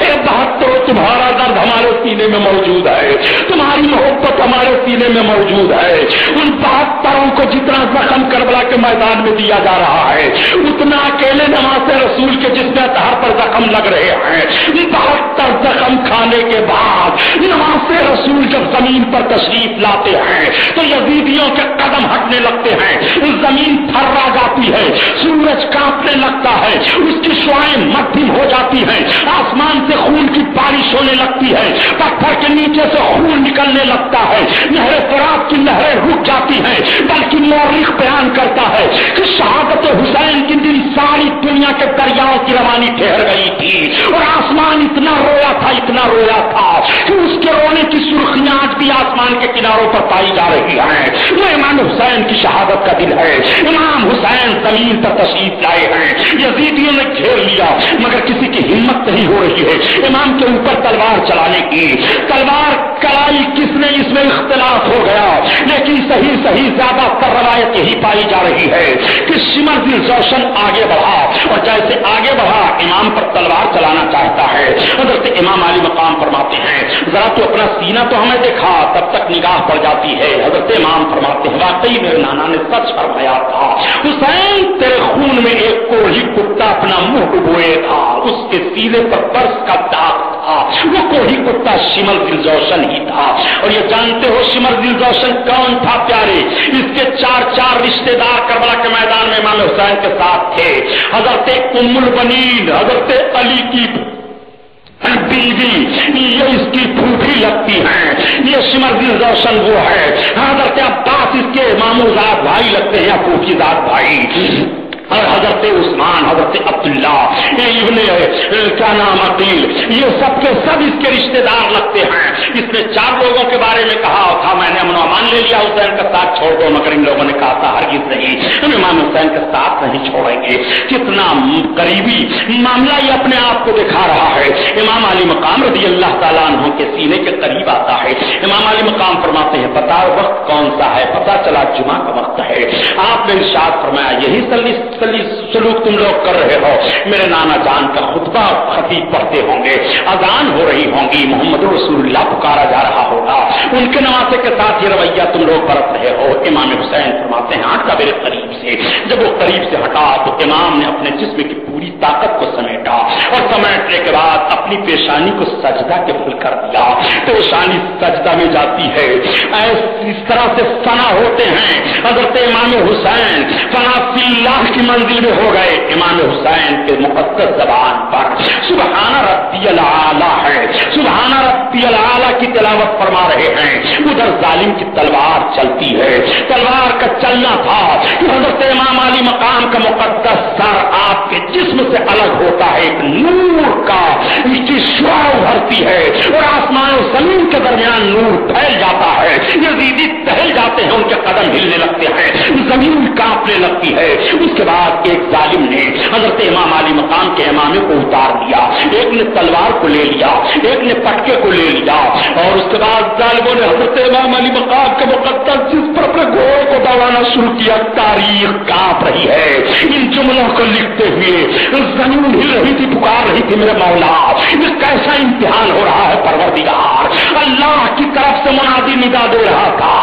72 तुम्हारा दर्द हमारे सीने में मौजूद है, तुम्हारी मोहब्बत हमारे सीने में मौजूद है। उन 72 को जितना जख्म करबला के मैदान में दिया जा रहा है उतना अकेले नवासे रसूल के जिसमें अतहर पर जख्म लग रहे हैं। 72 जख्म खाने के बाद नवासे रसूल जब जमीन पर तशरीफ लाते हैं तो यजीदियों के कदम हट कांपने लगते हैं, जमीन थर्रा जाती है, सूरज कांपने लगता है, उसकी शुआएं मध्यम हो जाती हैं, आसमान से खून की बारिश होने लगती है, पत्थर के नीचे से खून निकलने लगता है, नहर फरात की लहरें रुक जाती हैं। बल्कि मौरिख बयान करता है कि शहादत हुसैन के दिन सारी दुनिया के दरियाओं की रवानी ठहर गई थी और आसमान इतना रोया था कि उसके रोने की सुर्खियां आज भी आसमान के किनारों पर पाई जा रही हैं। ये इमाम हुसैन की शहादत का दिन है। इमाम हुसैन जमीन पर तशरीफ लाए हैं, यजीदियों ने घेर लिया, मगर किसी की हिम्मत नहीं हो रही है इमाम के ऊपर तलवार चलाने की। तलवार कलाई किसने, इसमें इख्तिलाफ हो गया, लेकिन सही ज्यादातर रवायत यही पाई जा रही है कि शिमर दिल जोशन आगे बढ़ा और जैसे आगे बढ़ा इमाम पर तलवार चलाना चाहता है। हजरत इमाम अली मकाम फरमाते हैं, जरा तो अपना सीना तो हमें देखा, तब तक निगाह पड़ जाती है। हजरत इमाम फरमाते हैं, वाकई मेरे नाना ने सच फरमाया था, हुसैन तेरे खून में एक कोढ़ी कुत्ता अपना मुंह डुबोए था, उसके सीने पर बर्स का दाग था, वो कोढ़ी कुत्ता शिमर दिल जोशन ही था। और ये जानते हो शिमर दिल जोशन कौन था प्यारे? इसके चार रिश्तेदार करबला के मैदान में इमाम हुसैन के साथ थे। हजरत उम्मुल बनीन, हजरत अली की बीवी, ये इसकी फूफी लगती हैं, ये शिमर दिल रोशन वो है। हजरत अब्बास इसके मामूजात भाई लगते हैं, फूफीजात भाई। और हजरत उस्मान, हजरत अब्दुल्ला, इब्ने क्या नाम अकील, ये सब के सब इसके रिश्तेदार लगते हैं। इसने 4 लोगों के बारे में कहा था, मैंने अमन अमान ले लिया, हुसैन का साथ छोड़ दो, मगर इन लोगों ने कहा था हरगिज नहीं, हम इमाम हुसैन का साथ नहीं छोड़ेंगे। कितना करीबी मामला ये अपने आप को दिखा रहा है। इमाम अली मकाम रज़ी अल्लाह ताला अन्हु के सीने के करीब आता है। इमाम अली मकाम फरमाते हैं, पता वक्त कौन सा है? पता चला जुमा का वक्त है। आपने इरशाद फरमाया, यही सलूक तुम लोग कर रहे हो। मेरे नाना जान का खुतबा खतीब पढ़ते होंगे, अजान हो रही होंगी, मोहम्मद रसूलुल्लाह पुकारा जा रहा होगा, उनके नवासे के साथ ये रवैया तुम लोग बरत रहे हो। इमाम हुसैन फरमाते हैं, हटा मेरे करीब से। जब वो करीब से हटा तो इमाम ने अपने जिस्म की पूरी ताकत को समेटा और समेटने के बाद अपनी पेशानी को सजदा के बल कर दिया। पेशानी सजदा में जाती है। इस तरह से फना होते हैं हजरत इमाम हुसैन, फना फिल्लाह की मंजिल में हो गए। इमाम हुसैन के मुक़द्दस ज़बान पर सुबहाना रब्बियल आला है, सुबहाना रब्बियल आला की तिलावत फरमा रहे हैं। उधर जालिम की तलवार चलती है। तलवार का चलना था कि हजरत इमाम अली मकाम का मुक़द्दस सर आपके जिस्म से अलग होता है, एक नूर का इसकी शुआ उभरती है और आसमान और जमीन के दरमियान नूर फैल जाता है। यजीदी टहल जाते हैं, उनके कदम हिलने लगते हैं, जमीन कांपने लगती है। उसके बाद एक जालिम ने हजरत इमाम अली मकाम के इमामे को उतार दिया। एक ने तलवार को ले लिया, एक ने पटके को ले लिया और उसके बाद जालिमों ने हजरत इमाम अली मकाम के मुक़द्दस जिस पर अपने घोड़े को दौड़ाना शुरू किया। तारीख कांप रही है। इन जुमलों को लिखते हुए जमीन हिल रही थी, पुकार रही थी, मेरे मौला ये कैसा इम्तिहान हो रहा है परवरदिगार। अल्लाह की तरफ से मुनादी निदा दे रहा था,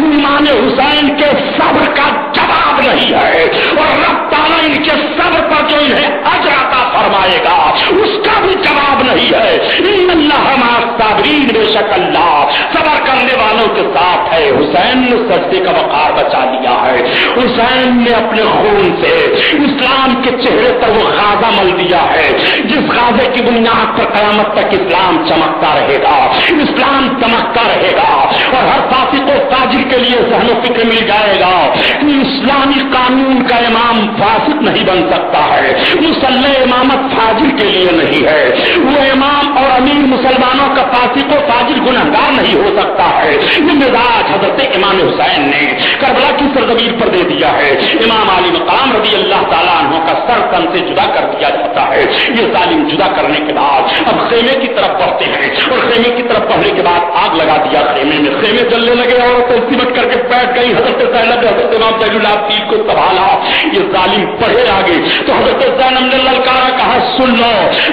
इमाम हुसैन के सब्र का जवाब नहीं है और रब ताला इनके सब्र पर जो इन्हें अजर अता फरमाएगा उसका भी जवाब नहीं है। इन्नल्लाह मअस साबिरीन, बेशक अल्लाह सब्र करने वालों के साथ है। हुसैन ने सजदे का वक़ार बचा लिया है। हुसैन ने अपने खून से इस्लाम के चेहरे पर वो गाजा मल दिया है जिस गाजे की बुनियाद पर कयामत तक इस्लाम चमकता रहेगा, इस्लाम चमकता रहेगा और हर फासिक और फाजिर के लिए ज़हन फिक्र मिल जाएगा कि इस्लामी कानून का इमाम फासिक नहीं बन सकता है, मुसल्ले इमामत फाजिर के लिए नहीं है, वो इमाम और अमीर मुसलमानों का फासिक और फाजिर गुनहगार नहीं हो सकता है। ये मिजाज हजरत इमाम हुसैन ने करबला की सरजमीन पर दे दिया है। इमाम अली मकाम रज़ी अल्लाह ताला अन्हु का सर तन से जुदा कर दिया जाता है। ये जालिम जुदा करने के बाद अब खेमे की तरफ बढ़ते हैं और खेमे की तरफ बढ़ने के बाद आग लगा दिया खेमे में। खेमे जलने लगे और सिमट करके बैठ गई। हजरत ज़ैनब ने हजरत इमाम ज़ैनुल आबिदीन को संभाला। ये जालिम पढ़े आगे तो हजरत ज़ैनब ने ललकारा, कहा सुन लो,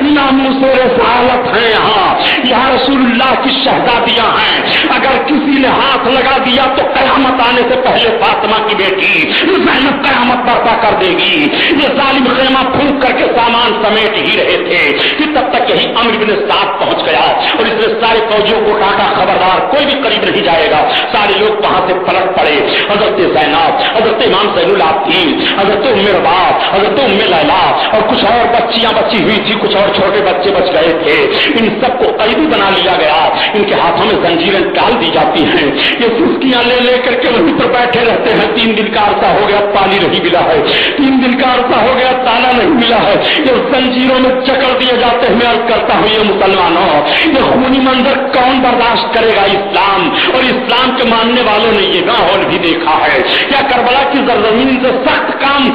नामूसे रसालत है, यहाँ रसूलुल्लाह की शहजादियां हैं, अगर किसी ने हाथ लगा दिया तो कयामत आने से पहले फातिमा की बेटी ज़ैनब कयामत बर्पा कर देगी। ये जालिम खेमा फूंक करके सामान समेट ही रहे थे कि तब तक यही अम्र बिन साद पहुंच गया और इसने सारे फौजियों को डांटा, खबरदार कोई भी करीब नहीं जाएगा। सारे लोग वहां से पलट पड़े। हजरत ज़ैनब इमाम ज़ैनुल आबिदीन, हजरत उम्मे रबाब, हजरत उम्मे लैला और कुछ और बच्चियां बची हुई थी, कुछ और छोटे बच्चे बच गए थे। इन सबको कैदी बना लिया गया, इनके हाथों में जंजीरें डाल दी जाती हैं, ये सुस्कियां ले लेकर के वहीं पर बैठे रहते हैं। 3 दिन का अरसा हो गया, पानी नहीं मिला है, 3 दिन का अरसा हो गया, ताला नहीं मिला है, ये जंजीरों में जकड़ दिए जाते हैं। मैं अर्ज करता हूं, ये मुसलमानों, ये खूनी मंजर कौन बर्दाश्त करेगा? इस्लाम और इस्लाम के मानने वालों ने ये माहौल भी देखा है। क्या करबला की सरजमीन से सख्त काम,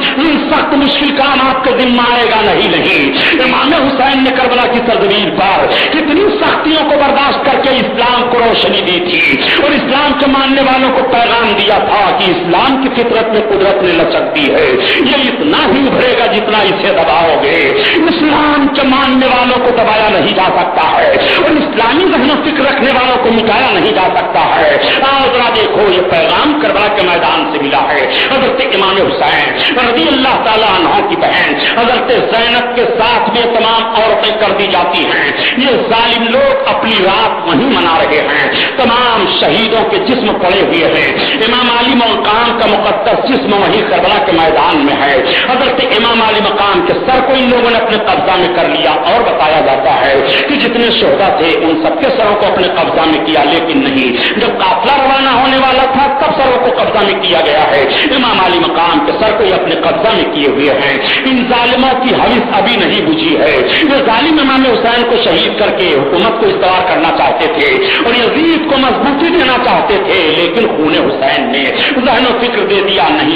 सख्त मुश्किल काम आपके जिम्मा आएगा? नहीं। इमाम हुसैन ने करबला की सरजमीन पर कितनी सख्तियों को बर्दाश्त करके इस्लाम को रोशनी दी थी और इस्लाम के मानने वालों को पैगाम दिया था कि इस्लाम की फितरत में कुदरत ने लचक दी है, ये इतना ही उभरेगा जितना इसे दबाओगे। इस्लाम के मानने वालों को दबाया नहीं जा सकता है और इस्लामी ज़हन फिक्र रखने वालों को मिटाया नहीं जा सकता है। आओ जरा देखो, ये पैगाम करबला के मैदान से मिला है। हजरत इमाम हुसैन रज़ी अल्लाह ताला अन्हु की बहन हजरत ज़ैनब के साथ में तमाम औरतें कर दी जाती हैं। ये जालिम लोग अपनी रात वहीं मना रहे हैं, तमाम शहीदों के जिस्म पड़े हुए हैं। इमाम अली मकाम का मुकद्दस जिस्म वहीं करबला के मैदान में है। हजरत इमाम अली मकाम के सर को इन लोगों ने अपने कब्जा में कर लिया और बताया जाता है कि जितने शोहदा थे उन सबके सरों को अपने कब्जा में किया, लेकिन नहीं, जब काफिला रवाना होने वाला था तब सरों को कब्जा में किया गया है। इमाम अली मकाम के सर को अपने कब्जा में किए हुए हैं। इन जालिमों की हविस अभी नहीं बुझी है। ये जालिम इमाम हुसैन को शहीद करके हुकूमत को इस्तवार करना चाहते थे और यजीद को मजबूती देना चाहते थे, लेकिन खून हुसैन ने ज़हन फिक्र दे दिया, नहीं,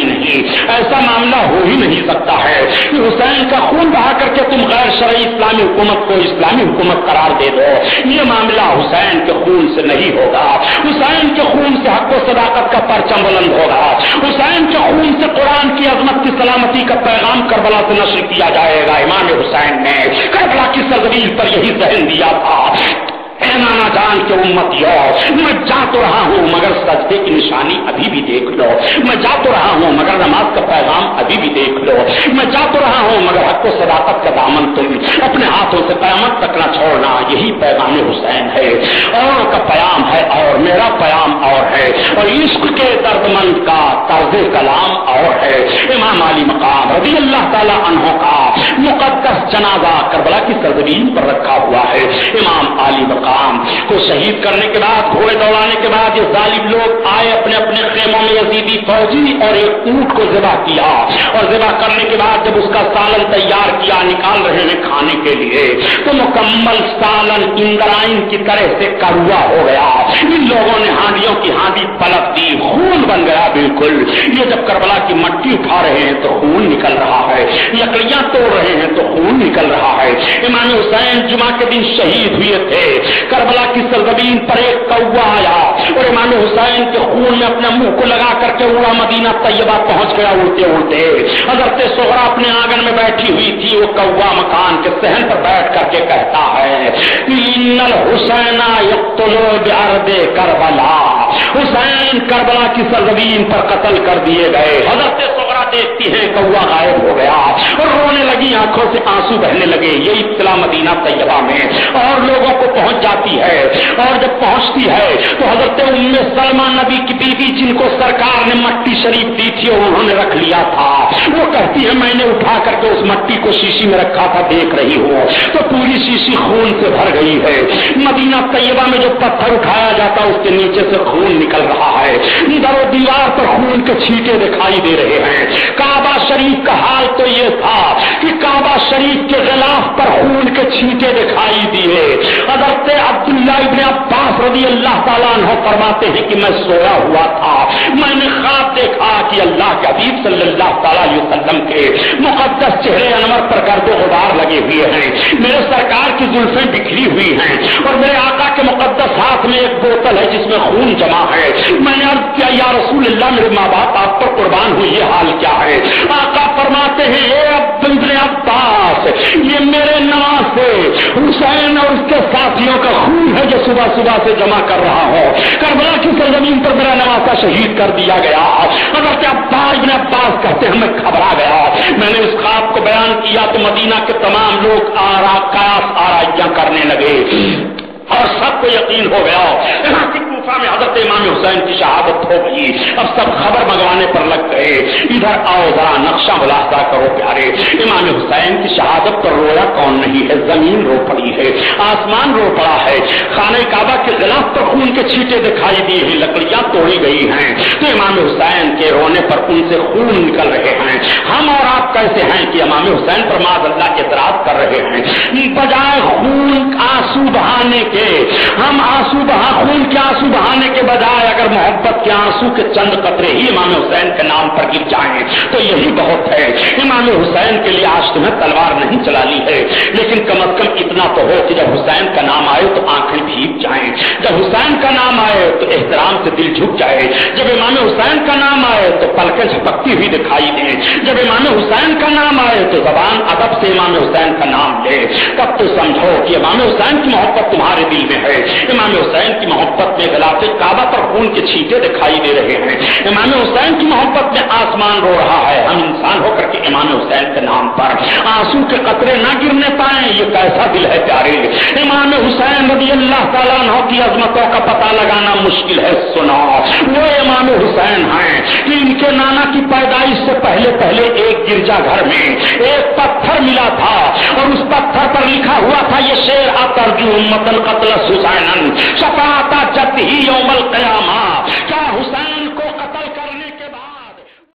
ऐसा मामला हो ही नहीं सकता है कि हुसैन का खून बहा करके तुम गैर शरई इस्लामी हुकूमत को इस्लामी हुकूमत करार दे दो। ये मामला हुसैन के खून से नहीं होगा। हुसैन के खून से हक व सदाकत का परचम बुलंद होगा। हुसैन के खून से कुरान की अजमत की सलामती का पैगाम करबला से नश्र किया जाएगा। इमाम हुसैन ने करबला की सरजमीन पर यही ज़हन दिया था। ए नाना जान के उम्मतियों, मैं जा तो रहा हूं मगर सजदे की निशानी अभी भी देख लो, मैं जा तो रहा हूं मगर नमाज का पैगाम अभी भी देख लो, मैं जा तो रहा हूं मगर हक व सदाकत का दामन तुम अपने हाथों से क़यामत तक न छोड़ना। यही पैगाम हुसैन है, और का प्याम है और मेरा प्याम और है, और इश्क के दर्दमंद का तर्ज कलाम और है। इमाम अली मकाम रज़ी अल्लाह ताला अन्हु का मुक़द्दस जनाजा करबला की सरजमीन पर रखा हुआ है। इमाम अली को शहीद करने के बाद, घोड़े दौड़ाने के बाद ये जालिम लोग आए अपने अपने खेमों में यजीदी फौजी और एक ऊंट को ज़िबा किया, और ज़िबा करने के बाद जब उसका सालन तैयार किया, निकाल रहे हैं खाने के लिए, तो मुकम्मल सालन इंद्राइन की तरह से कड़वा हो गया। इन लोगों ने हांडियों की हांडी पलट दी, खून बन गया बिल्कुल। ये जब करबला की मट्टी उठा रहे हैं तो खून निकल रहा है, लकड़ियां तोड़ रहे हैं तो खून निकल रहा है। इमाम हुसैन जुमा के दिन शहीद हुए थे। करबला की सरजमीन पर एक कौवा आया और इमाम हुसैन के खून में अपने मुंह को लगा करके उड़ा मदीना तैयबा पहुंच गया उड़ते उड़ते। हजरत सोहरा अपने आंगन में बैठी हुई थी, वो कौवा मकान के सहन पर बैठ करके कहता है, इन्नल हुसैना यक़्तुलु बिअर्दे करबला, हुसैन करबला की सरजमीन पर कत्ल कर दिए गए। हजरत सोहरा देखती है कौवा गायब हो गया और रोने लगी, आंखों से आंसू बहने लगे। ये इत्तला मदीना तैयबा में और लोगों को पहुंच जाती है, और जब पहुंचती है तो हजरत उम्मे सलमा नबी की बीवी, जिनको सरकार ने मट्टी शरीफ दी थी और उन्होंने रख लिया था, वो कहती है मैंने उठा करके उस मट्टी को शीशी में रखा था, देख रही हूं तो पूरी शीशी खून से भर गई है। मदीना तैयबा में जो पत्थर उठाया जाता उसके नीचे से खून निकल रहा है, दरो दीवार पर खून के छींटे दिखाई दे रहे हैं। काबा शरीफ का हाल तो ये था कि काबा शरीफ के गिलाफ पर खून के छींटे दिखाई दिए। हज़रत अब्दुल्लाह इब्न अब्बास रज़ी अल्लाह ताला अन्हु फरमाते हैं कि मैं सोया हुआ था, मैंने ख्वाब देखा कि अल्लाह के हबीब सल्लल्लाहु अलैहि वसल्लम के मुक़द्दस चेहरे अनवर पर गर्दो गुबार लगे हुए हैं, मेरे सरकार की जुल्फें बिखरी हुई हैं और मेरे आका के मुक़द्दस हाथ में एक बोतल है जिसमें खून जमा है। मैंने अर्ज़ किया, या रसूल अल्लाह, मेरे माँ बाप आप पर कुर्बान हुए, ये हाल क्या है? आका फरमाते हैं, इब्न अब्बास, ये मेरे नवासे हुसैन और उसके साथियों का खून है जो सुबह सुबह से जमा कर रहा हो। करबला की सरजमीन पर मेरा नवासा शहीद कर दिया गया। हज़रत अब्बास इब्न अब्बास कहते हैं मैं घबरा गया। मैंने उस ख्वाब को बयान किया तो मदीना के तमाम लोग कयास आराइयां करने लगे और सबको यकीन हो गया। यहाँ की कूफा में हज़रत इमाम हुसैन की शहादत हो गई। अब सब खबर मंगवाने पर लग गए। रहे। इधर आओ जरा नक्शा मुलाहजा करो प्यारे, इमाम हुसैन की शहादत पर रोया कौन नहीं है? जमीन रो पड़ी है, आसमान रो पड़ा है, खाने काबा के गिलाफ पर खून के छींटे दिखाई दिए हैं, लकड़ियां तोड़ी गई हैं। तो इमाम हुसैन के रोने पर उनसे खून निकल रहे हैं। हम और आप कैसे हैं कि इमाम हुसैन पर माज़अल्लाह एतराज कर रहे हैं? बजाय खून आंसू बहाने के, हम खून के आंसू बहाने के बजाय अगर मोहब्बत के आंसू के चंद कतरे ही इमाम हुसैन के नाम पर गिर जाएं तो यही बहुत है। इमाम हुसैन के लिए आज तुम्हें तलवार नहीं चला ली है, लेकिन कम अज कम इतना तो हो कि जब हुसैन का नाम आए तो आंखें भीग जाएं, जब हुसैन का नाम आए तो एहतराम से दिल झुक जाए, जब इमाम हुसैन का नाम आए तो पलकें झपकती हुई दिखाई दे, जब इमाम हुसैन का नाम आए तो जबान अदब से इमाम हुसैन का नाम ले। तब तो समझो कि इमाम हुसैन की मोहब्बत तुम्हारे दिल में है। इमाम हुसैन की मोहब्बत में गिलाफ काबा पर खून के छींटे दिखाई दे रहे हैं। इमाम हुसैन की मोहब्बत में आसमान रो रहा है। हम इंसान होकर के इमाम हुसैन के नाम पर आंसू के कतरे न गिरने पाए, ये कैसा दिल है प्यारे। इमाम हुसैन रज़ी अल्लाह तआला अन्हु की अजमतों का पता लगाना मुश्किल है। सुनो, वो इमाम हुसैन हैं कि इनके नाना की पैदाइश से पहले पहले एक गिरजा घर में एक पत्थर मिला था और उस पत्थर पर लिखा हुआ था ये शेर अतरजू उम्मतन क़त्ल हुसैनन शफाअत जद्दी यौमल क़यामा।